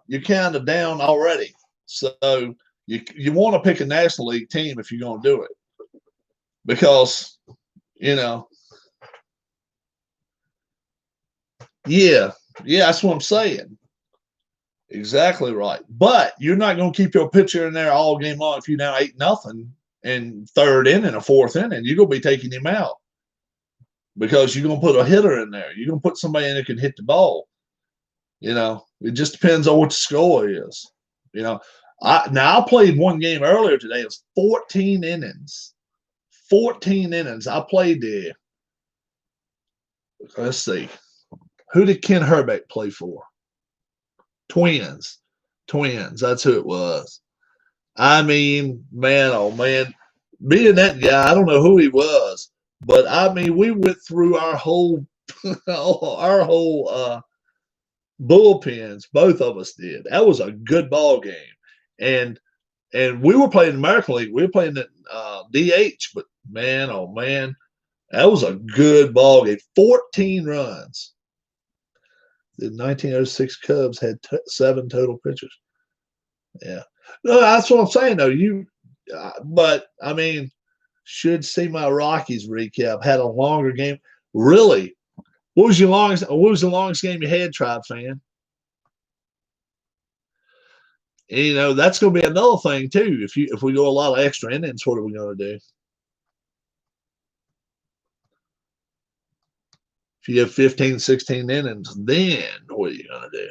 down already. So you want to pick a National League team if you're going to do it, because yeah, that's what I'm saying. Exactly right. But you're not going to keep your pitcher in there all game long if you're now 8-0 in third inning or fourth inning. You're going to be taking him out because you're going to put a hitter in there. You're going to put somebody in that can hit the ball. It just depends on what the score is. I played one game earlier today. It was 14 innings. 14 innings. I played there. Let's see. Who did Ken Herbeck play for? Twins. That's who it was. I mean, man, oh man, being that guy, I don't know who he was, but I mean, we went through our whole bullpens. Both of us did. That was a good ball game, and we were playing American League. We were playing at DH, but man, oh man, that was a good ball game. 14 runs. The 1906 Cubs had 7 total pitchers. Yeah, no, that's what I'm saying though. But I mean, should see my Rockies recap. Had a longer game. Really, what was the longest game you had, Tribe fan? And, that's going to be another thing too. If we go a lot of extra innings, what are we going to do? If you have 15, 16 innings, then what are you going to do?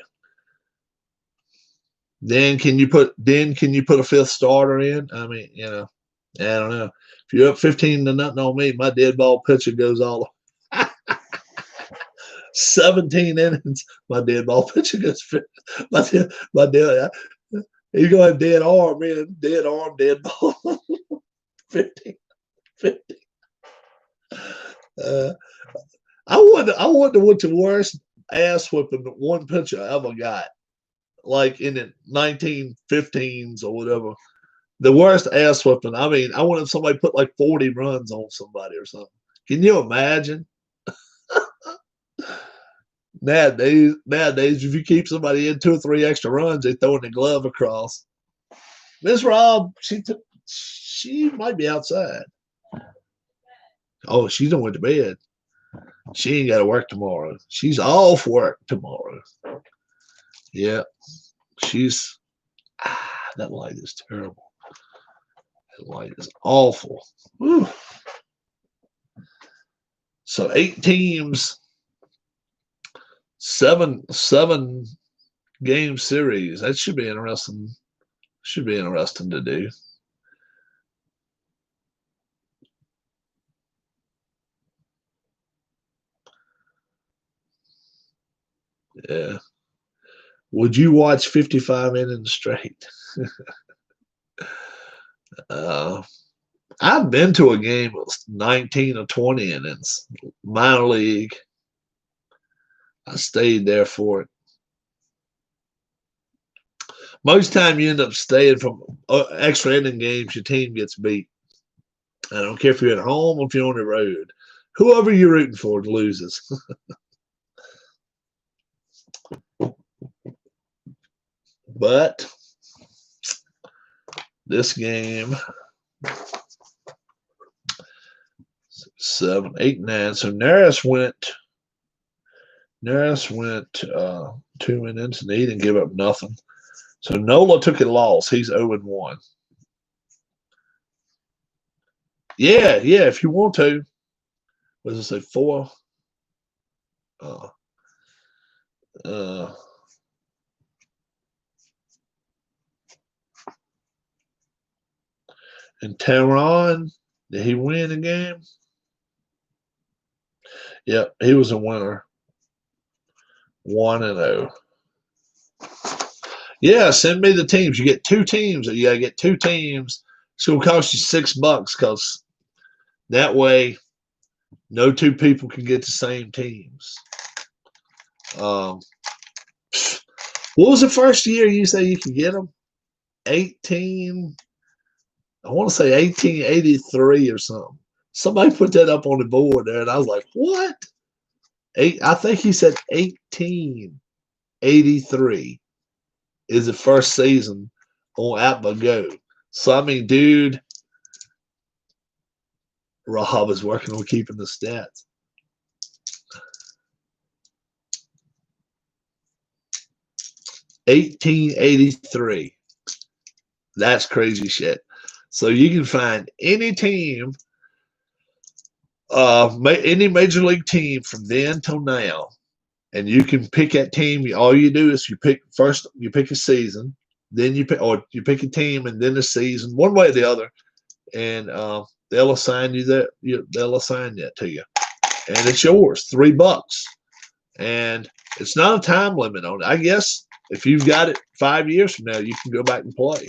Then can you put a fifth starter in? I mean, I don't know. If you're up 15-0 on me, my dead ball pitcher goes all 17 innings. My dead ball pitcher goes my dead. He's going to have dead arm, man. Dead arm, dead ball. 15. I wonder what the worst ass whipping one pitcher I ever got, like in the 1915s or whatever. The worst ass whipping. I mean, I wanted somebody put like 40 runs on somebody or something. Can you imagine? Nowadays, if you keep somebody in 2 or 3 extra runs, they throwing the glove across. Miss Rob, she might be outside. Oh, she done went to bed. She ain't got to work tomorrow. She's off work tomorrow. Yeah, that light is terrible. That light is awful. Whew. So 8 teams, 7 game series. That should be interesting. Should be interesting to do. Yeah. Would you watch 55 innings straight? I've been to a game with 19 or 20 innings, minor league. I stayed there for it. Most time you end up staying from extra inning games, your team gets beat. I don't care if you're at home or if you're on the road. Whoever you're rooting for loses. But this game, 7, 8, 9. So Naris went 2 innings and he didn't give up nothing. So Nola took a loss. He's 0-1. Yeah, if you want to. What does it say? 4? And Teheran, did he win the game? Yep, he was a winner. 1-0. Yeah, send me the teams. You get 2 teams. You gotta get 2 teams. It's gonna cost you $6 because that way no 2 people can get the same teams. Um, what was the first year you say you could get them? 18. I want to say 1883 or something. Somebody put that up on the board there, and I was like, "What?" I think he said 1883 is the first season on Apple Go. So I mean, dude, Rob is working on keeping the stats. 1883. That's crazy shit. So you can find any team, any major league team from then till now, and you can pick that team. All you do is you pick a season, then you pick a team and then a season, one way or the other, and they'll assign you that. They'll assign that to you, and it's yours. $3, and it's not a time limit on it. I guess if you've got it 5 years from now, you can go back and play.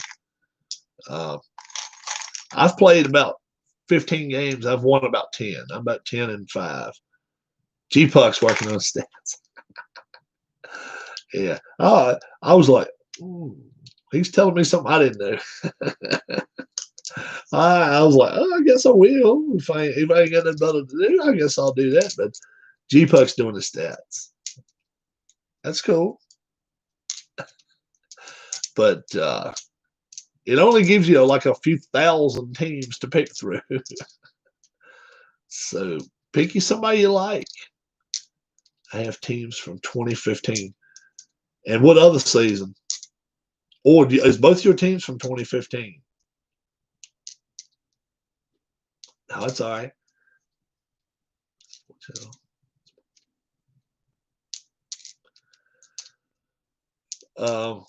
I've played about 15 games. I've won about 10. I'm about 10-5. G-Puck's working on stats. Yeah. I was like, he's telling me something I didn't know. I was like, I guess I will. If I ain't got nothing better to do, I guess I'll do that. But G-Puck's doing the stats. That's cool. But it only gives you like a few thousand teams to pick through. So pick you somebody you like. I have teams from 2015. And what other season? Or is both your teams from 2015? No, it's all right. Um,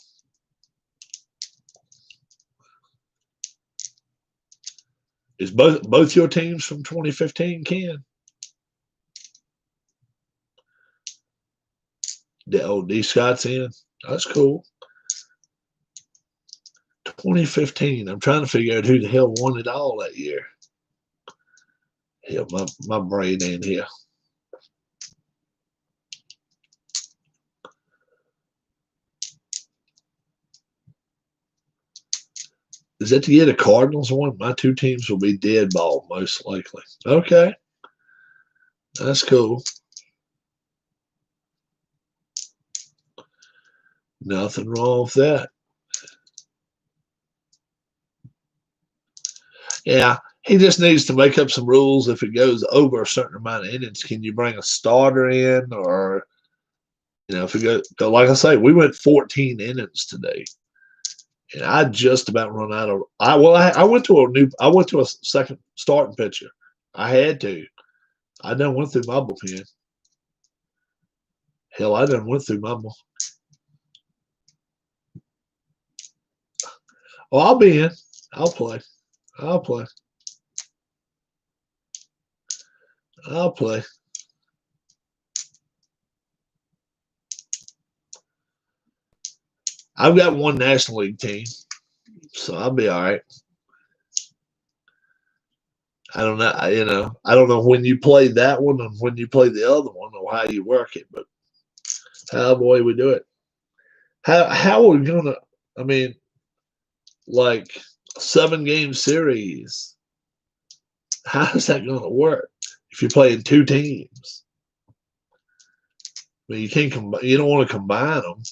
is both your teams from 2015, Ken? D Scott's in. That's cool. 2015. I'm trying to figure out who the hell won it all that year. Hell, my brain ain't here. Is that the year the Cardinals won? My 2 teams will be dead ball, most likely. Okay. That's cool. Nothing wrong with that. Yeah, he just needs to make up some rules. If it goes over a certain amount of innings, can you bring a starter in? Or, if it goes, like I say, we went 14 innings today. And I just about run out of. I went to a second starting pitcher. I had to. I done went through my bullpen. Hell, I done went through my. Oh, I'll be in. I'll play. I'll play. I'll play. I've got one National League team, so I'll be all right. I don't know. I don't know when you play that one and when you play the other one or how you work it, but how boy we do it. How are we gonna? I mean, like a 7-game series. How is that gonna work if you're playing 2 teams? I mean, you can't you don't want to combine them.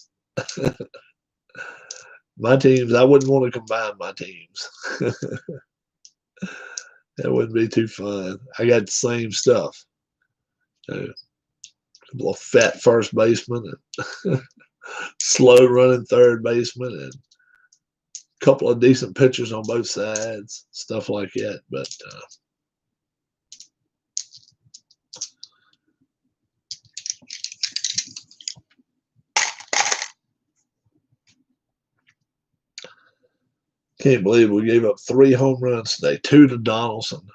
My teams, I wouldn't want to combine my teams. That wouldn't be too fun. I got the same stuff. A couple of fat first baseman and slow running third baseman and a couple of decent pitchers on both sides, stuff like that. But can't believe we gave up 3 home runs today, 2 to Donaldson.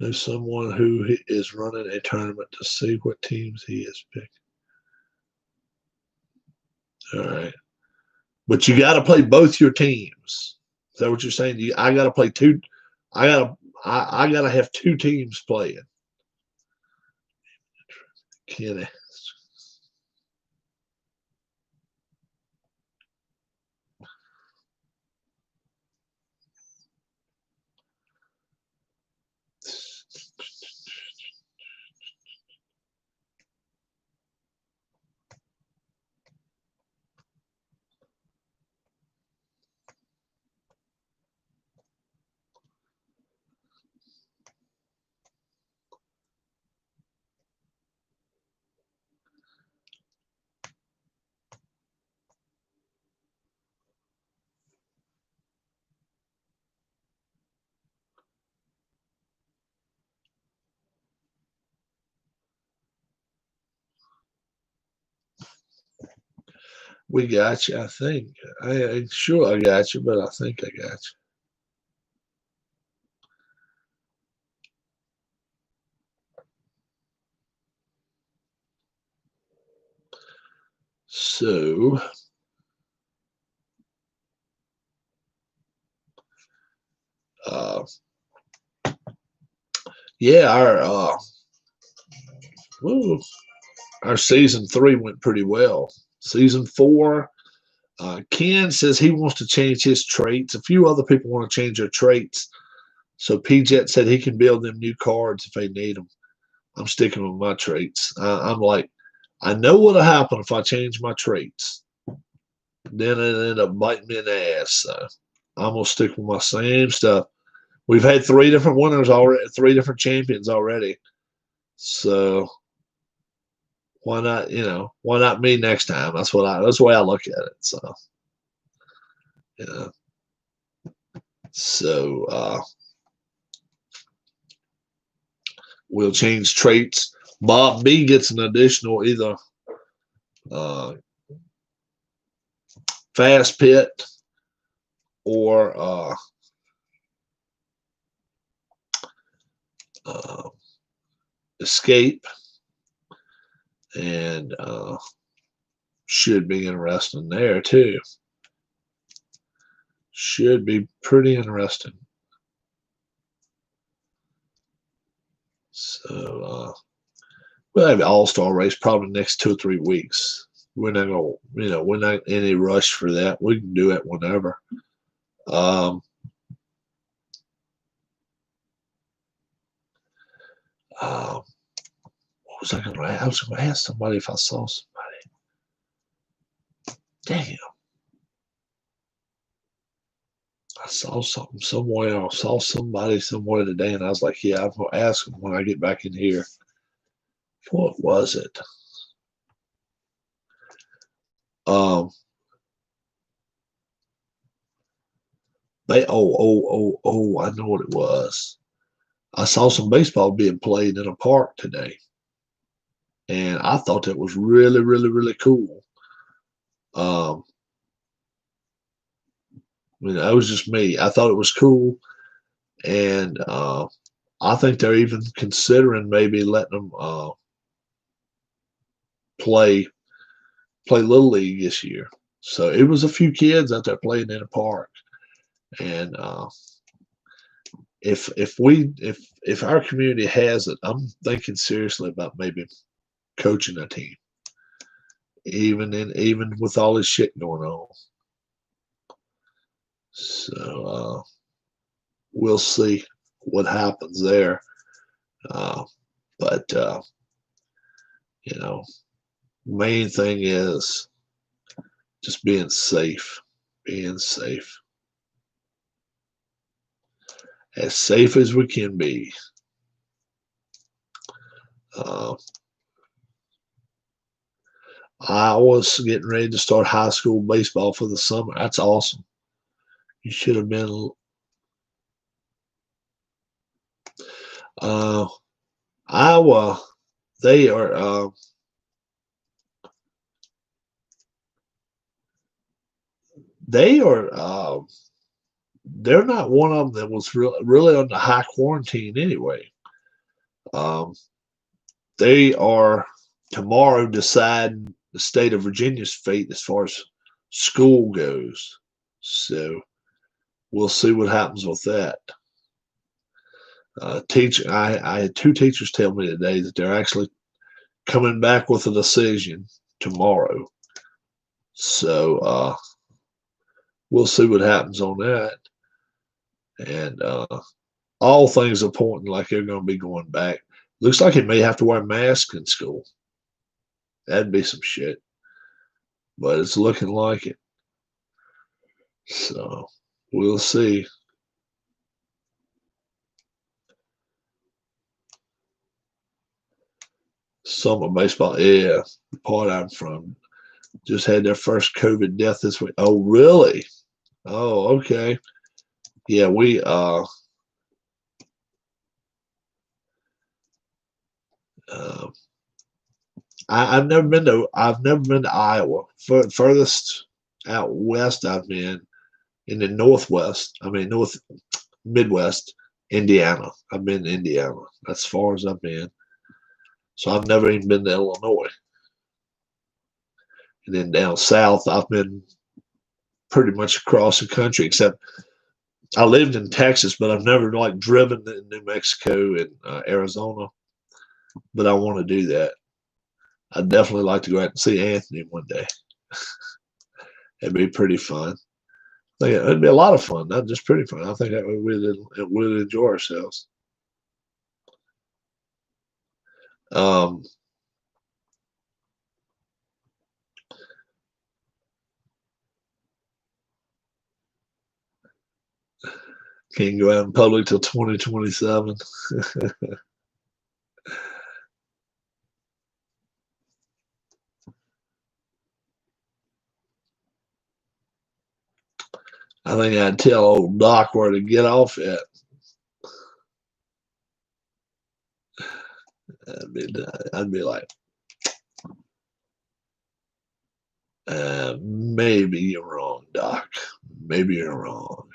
There's someone who is running a tournament to see what teams he is picking. All right. But you got to play both your teams. Is that what you're saying? I got to play two. I got to have two teams playing. Kenny. We got you, I think. I'm sure I got you, but I think I got you. So, yeah, our season 3 went pretty well. Season 4, Ken says he wants to change his traits. A few other people want to change their traits. So PJet said he can build them new cards if they need them. I'm sticking with my traits. I'm like, I know what'll happen if I change my traits. Then it end up biting me in the ass. So I'm gonna stick with my same stuff. We've had 3 different winners already, 3 different champions already. So why not? Why not me next time? That's the way I look at it. So yeah. So we'll change traits. Bob B gets an additional either fast pit or escape, and should be interesting there too. Should be pretty interesting. So we'll have an all-star race probably next 2 or 3 weeks. We're not gonna, we're not in any rush for that. We can do it whenever. What was I going to ask? I was going to ask somebody if I saw somebody. Damn. I saw something somewhere. I saw somebody somewhere today, and I was like, yeah, I'm going to ask them when I get back in here. What was it? I know what it was. I saw some baseball being played in a park today, and I thought that was really, really, really cool. That was just me. I thought it was cool, and I think they're even considering maybe letting them play Little League this year. So it was a few kids out there playing in a park, and if our community has it, I'm thinking seriously about maybe coaching a team, even with all this shit going on. So we'll see what happens there. But main thing is just being safe, as safe as we can be. I was getting ready to start high school baseball for the summer. That's awesome. You should have been. Iowa, they are. They are. They're not one of them that was really on the high quarantine anyway. They are tomorrow deciding the state of Virginia's fate as far as school goes. So we'll see what happens with that. I had 2 teachers tell me today that they're actually coming back with a decision tomorrow. So we'll see what happens on that. And all things are pointing like they're going to be going back. Looks like he may have to wear a mask in school. That'd be some shit. But it's looking like it. So we'll see. Summer baseball, yeah, the part I'm from, just had their first COVID death this week. Oh, really? Oh, okay. Yeah, we I've never been to Iowa. Furthest out west I've been in the Northwest. I mean North Midwest, Indiana. I've been to Indiana. That's as far as I've been. So I've never even been to Illinois. And then down south, I've been pretty much across the country, except I lived in Texas, but I've never like driven in New Mexico and Arizona. But I want to do that. I'd definitely like to go out and see Anthony one day. It'd be pretty fun. I think it'd be a lot of fun, not just pretty fun. I think that we'd enjoy ourselves. Can't go out in public till 2027. I think I'd tell old Doc where to get off at. I'd be like, maybe you're wrong, Doc. Maybe you're wrong.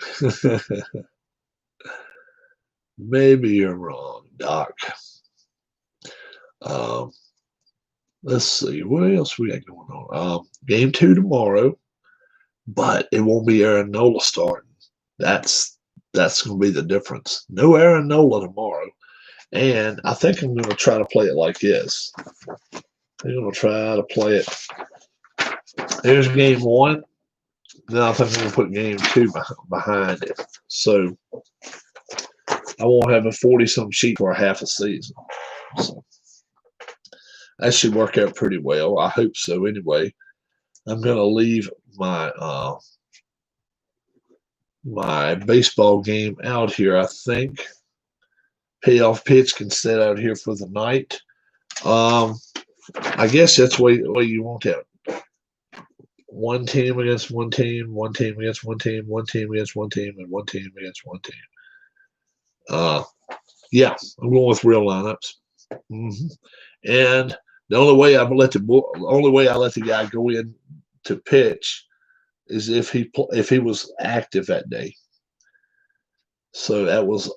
Maybe you're wrong, Doc. Let's see. What else we got going on? Game 2 tomorrow, but it won't be Aaron Nola starting. That's going to be the difference. No Aaron Nola tomorrow. And I think I'm going to try to play it like this. I'm going to try to play it. There's game 1. Then I think I'm going to put game 2 behind it. So I won't have a 40-some sheet for a half a season. So that should work out pretty well. I hope so anyway. I'm going to leave my my baseball game out here, I think. PayOff pitch can sit out here for the night. I guess that's the way you want it. One team against one team, one team against one team, one team against one team, and one team against one team. Yeah, I'm going with real lineups. And the only way I let the guy go in to pitch is if he was active that day. So that was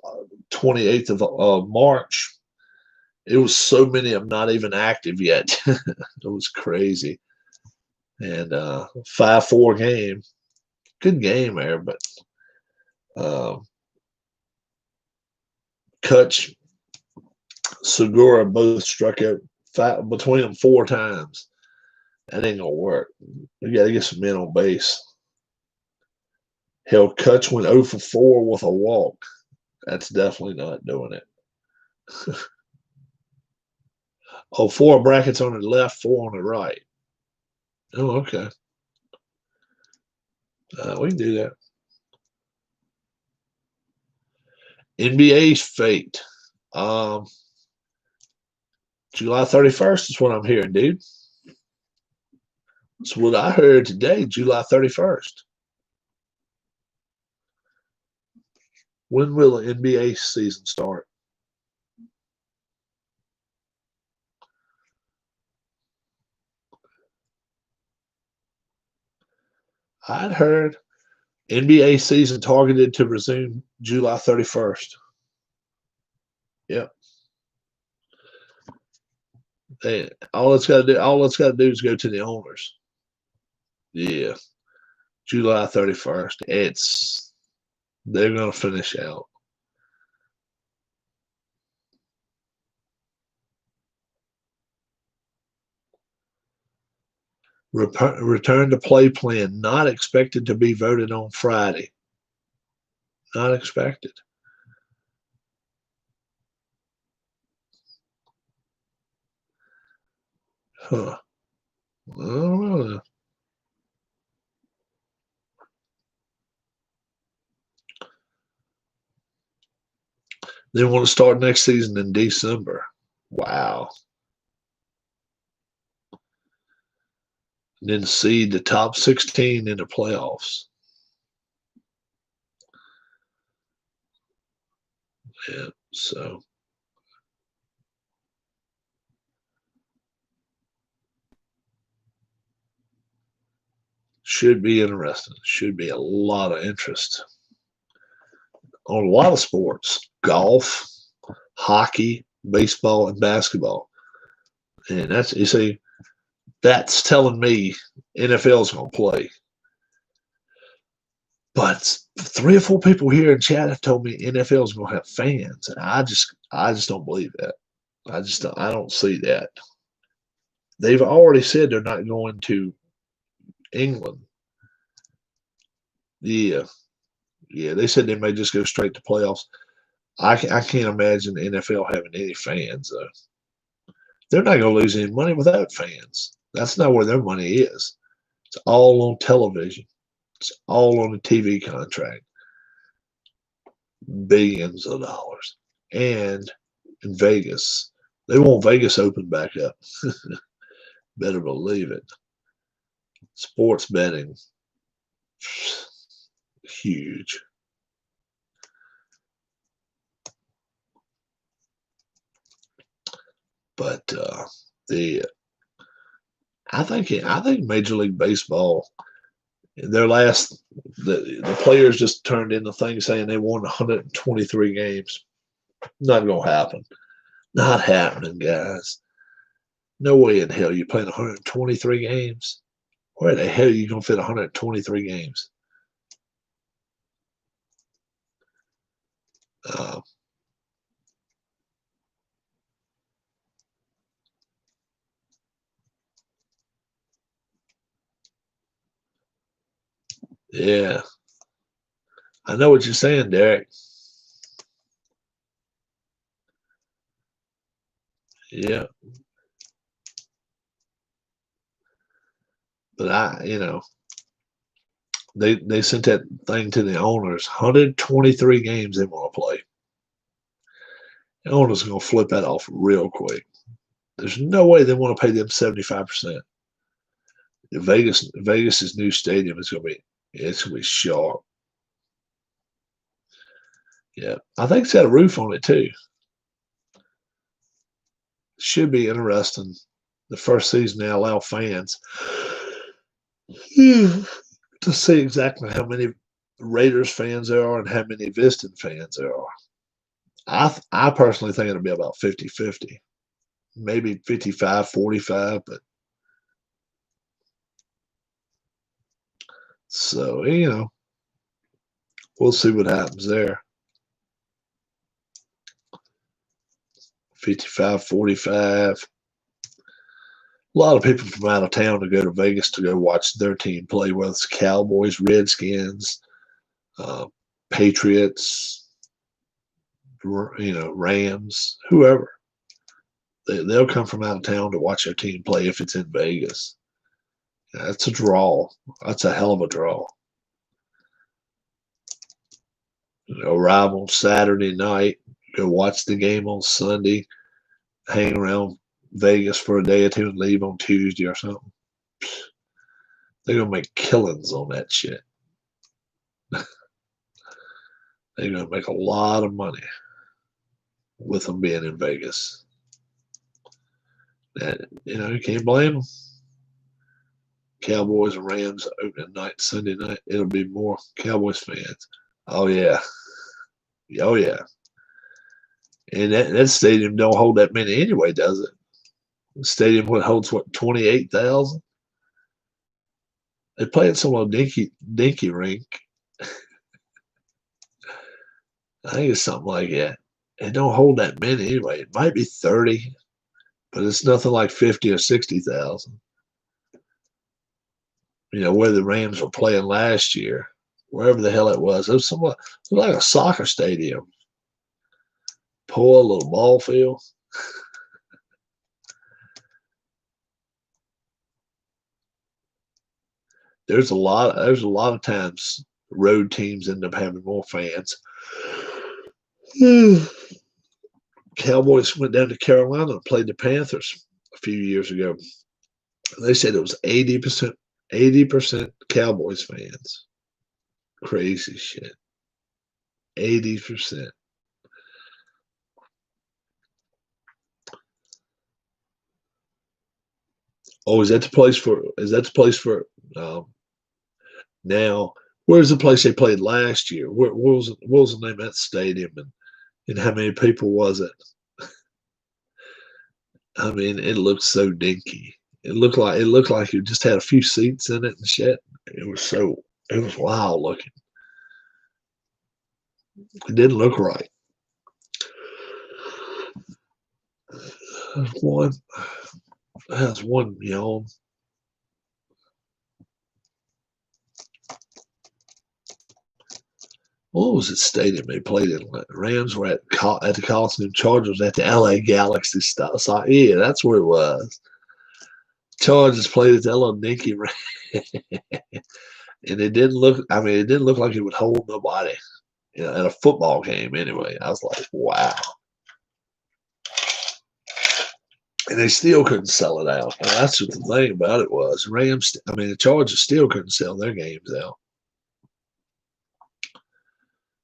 28th of March. It was so many of them not even active yet. It was crazy. And 5-4 game. Good game there, but Kutch, Segura both struck out between them 4 times. That ain't gonna work. We gotta get some men on base. Hell, Kutch went 0 for 4 with a walk. That's definitely not doing it. Oh, 4 brackets on the left, 4 on the right. Oh, okay. We can do that. NBA's fate. July 31st is what I'm hearing, dude. That's what I heard today, July 31st. When will the NBA season start? I'd heard NBA season targeted to resume July 31st. Yep. All it's got to do is go to the owners. Yeah, July 31st. They're going to finish out. Return to play plan not expected to be voted on Friday. Not expected. Huh. I don't know. They want to start next season in December. Wow. And then seed the top 16 in the playoffs. Yeah, so should be interesting. Should be a lot of interest on a lot of sports. Golf, hockey, baseball, and basketball. And you see, that's telling me NFL's going to play. But 3 or 4 people here in chat have told me NFL's going to have fans, and I just don't believe that. I don't see that. They've already said they're not going to England. Yeah, they said they may just go straight to playoffs. I can't imagine the NFL having any fans though. They're not going to lose any money without fans. That's not where their money is. It's all on television. It's all on the TV contract. Billions of dollars. And in Vegas, they want Vegas open back up. Better believe it. Sports betting, huge. But I think Major League Baseball, the players just turned in the thing saying they won 123 games. Not gonna happen. Not happening, guys. No way in hell you're playing 123 games. Where the hell are you gonna fit 123 games? Yeah. I know what you're saying, Derek. Yeah. But they sent that thing to the owners. 123 games they want to play. The owners are going to flip that off real quick. There's no way they want to pay them 75%. Vegas's new stadium is going to be sharp. Yeah, I think it's got a roof on it too. Should be interesting. The first season they allow fans to see exactly how many Raiders fans there are and how many visiting fans there are. I personally think it'll be about 50-50, maybe 55-45, but so we'll see what happens there. 55-45. A lot of people from out of town to go to Vegas to go watch their team play, whether it's Cowboys, Redskins, Patriots, Rams, whoever. They'll come from out of town to watch their team play if it's in Vegas. That's a draw. That's a hell of a draw. Arrive on Saturday night, go watch the game on Sunday, hang around Vegas for a day or two and leave on Tuesday or something. They're going to make killings on that shit. They're going to make a lot of money with them being in Vegas. And, you can't blame them. Cowboys and Rams opening night, Sunday night. It'll be more Cowboys fans. Oh, yeah. Oh, yeah. And that stadium don't hold that many anyway, does it? Stadium holds what, 28,000. They play at some old dinky rink. I think it's something like that. It don't hold that many anyway. It might be 30, but it's nothing like 50 or 60,000. You know, where the Rams were playing last year, wherever the hell it was. It was like a soccer stadium. Poor little ball field. There's a lot of times road teams end up having more fans. Cowboys went down to Carolina and played the Panthers a few years ago. They said it was 80% Cowboys fans. Crazy shit. 80%. Oh, is that the place for now? Where's the place they played last year? What was the name of that stadium, and how many people was it? I mean, it looked so dinky. It looked like it just had a few seats in it and shit. It was wild looking. It didn't look right. That's one yawn. What was it stadium they played in? Rams were at the Coliseum. Chargers at the LA Galaxy stuff. So yeah, that's where it was. Chargers played at the LA Dinky Rams. And it didn't look. I mean, it didn't look like it would hold nobody. You know, at a football game anyway. I was like, wow. And they still couldn't sell it out. And that's what the thing about it was. The Chargers still couldn't sell their games out.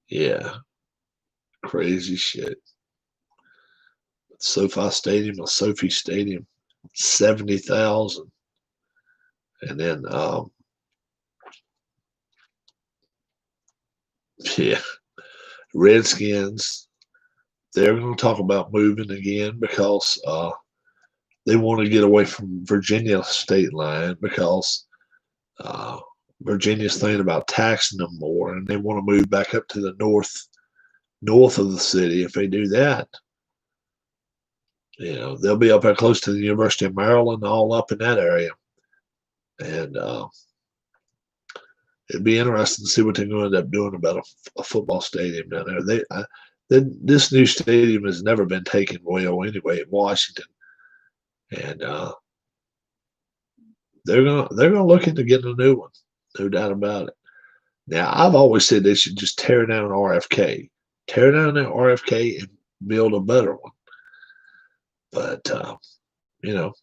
Yeah. Crazy shit. SoFi Stadium or Sophie Stadium, 70,000. And then, yeah, Redskins, they're going to talk about moving again because they want to get away from Virginia state line because Virginia's thinking about taxing them more, and they want to move back up to the north of the city. If they do that, you know, they'll be up there close to the University of Maryland, all up in that area. And it'd be interesting to see what they're going to end up doing about a football stadium down there. This new stadium has never been taken well anyway in Washington, and they're gonna look into getting a new one, no doubt about it. Now, I've always said they should just tear down RFK, tear down that RFK, and build a better one. But you know,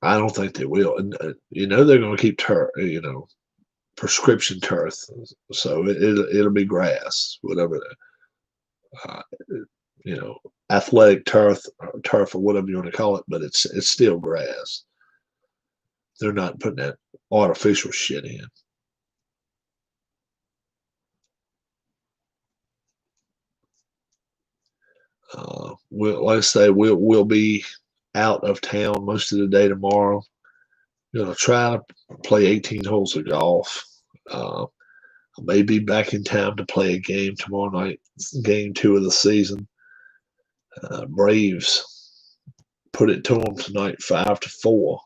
I don't think they will. And you know, they're going to keep prescription turf, so it'll be grass, whatever. You know, athletic turf or whatever you want to call it, but it's still grass. They're not putting that artificial shit in. Like I say, we'll be out of town most of the day tomorrow. Gonna try to play 18 holes of golf. I may be back in town to play a game tomorrow night, game 2 of the season. Braves put it to them tonight, 5-4.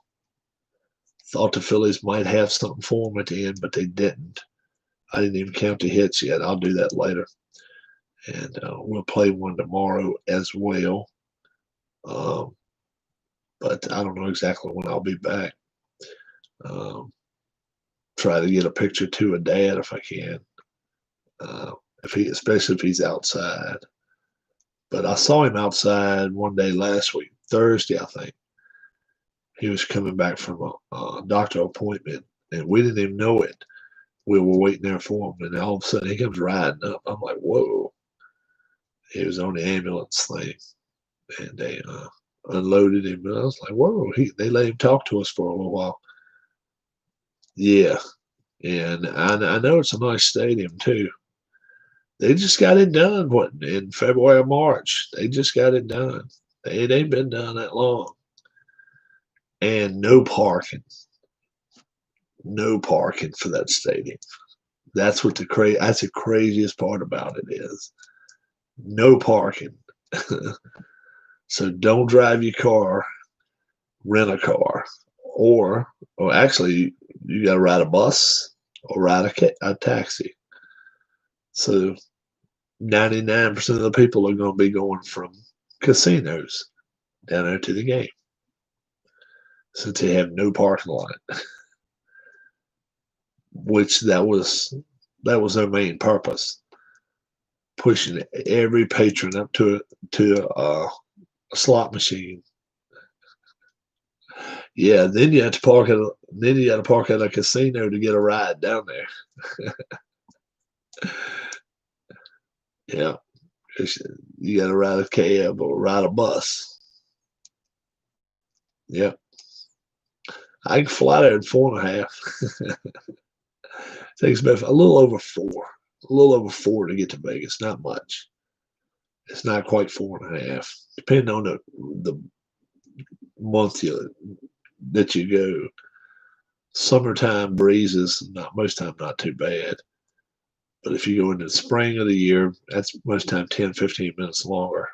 Thought the Phillies might have something for them at the end, but they didn't. I didn't even count the hits yet. I'll do that later. And we'll play one tomorrow as well. But I don't know exactly when I'll be back. Try to get a picture to a dad if I can. Especially if he's outside. But I saw him outside one day last week, Thursday, I think. He was coming back from a doctor appointment, and we didn't even know it. We were waiting there for him, and all of a sudden he comes riding up. I'm like, whoa. He was on the ambulance thing, and they unloaded him. And I was like, whoa. They let him talk to us for a little while. Yeah. And I know it's a nice stadium, too. They just got it done in February or March. They just got it done. It ain't been done that long. and no parking. No parking for that stadium. That's what that's the craziest part about it is. No parking. So don't drive your car, rent a car, or actually you got to ride a bus or ride a taxi. So 99% of the people are going to be going from casinos down there to the game since they have no parking lot, which that was their main purpose, pushing every patron up to a slot machine. Yeah, then you have to park at a casino to get a ride down there. Yeah, you got to ride a cab or ride a bus. Yeah, I can fly there in 4.5. Takes about a little over 4 to get to Vegas. Not much. It's not quite 4.5, depending on the month that you go. Summertime breezes, not most time, not too bad. But if you go into the spring of the year, that's most time 10, 15 minutes longer.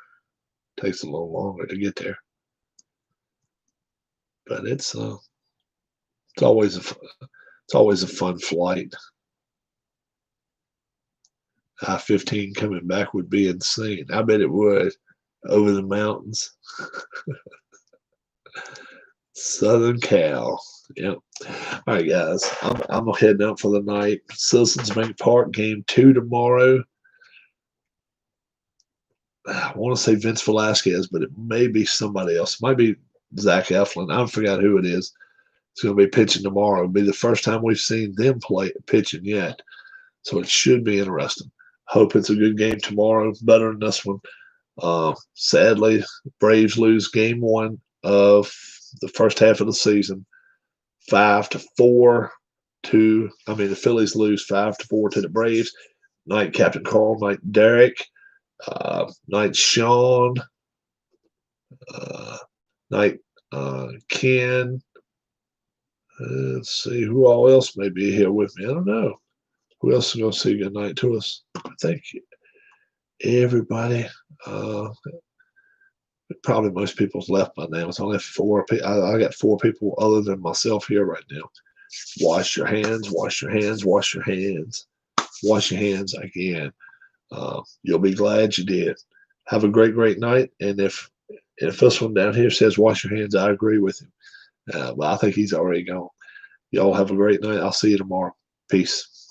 Takes a little longer to get there. But it's always a fun flight. I-15 coming back would be insane. I bet it would, over the mountains. Southern Cal. Yep. All right, guys. I'm heading out for the night. Citizens Bank Park game 2 tomorrow. I want to say Vince Velasquez, but it may be somebody else. It might be Zach Eflin. I forgot who it is. It's going to be pitching tomorrow. It'll be the first time we've seen them play pitching yet. So it should be interesting. Hope it's a good game tomorrow. Better than this one. Sadly, Braves lose game 1 of the first half of the season, 5-4 the Phillies lose 5-4 to the Braves. Night Captain Carl, night Derek, night Sean, night Ken. Let's see who all else may be here with me. I don't know. Who else is going to say good night to us? Thank you, everybody. Probably most people's left by now. It's only 4 people. I got 4 people other than myself here right now. Wash your hands, wash your hands, wash your hands. Wash your hands again. You'll be glad you did. Have a great, great night. And if this one down here says wash your hands, I agree with him. But I think he's already gone. Y'all have a great night. I'll see you tomorrow. Peace.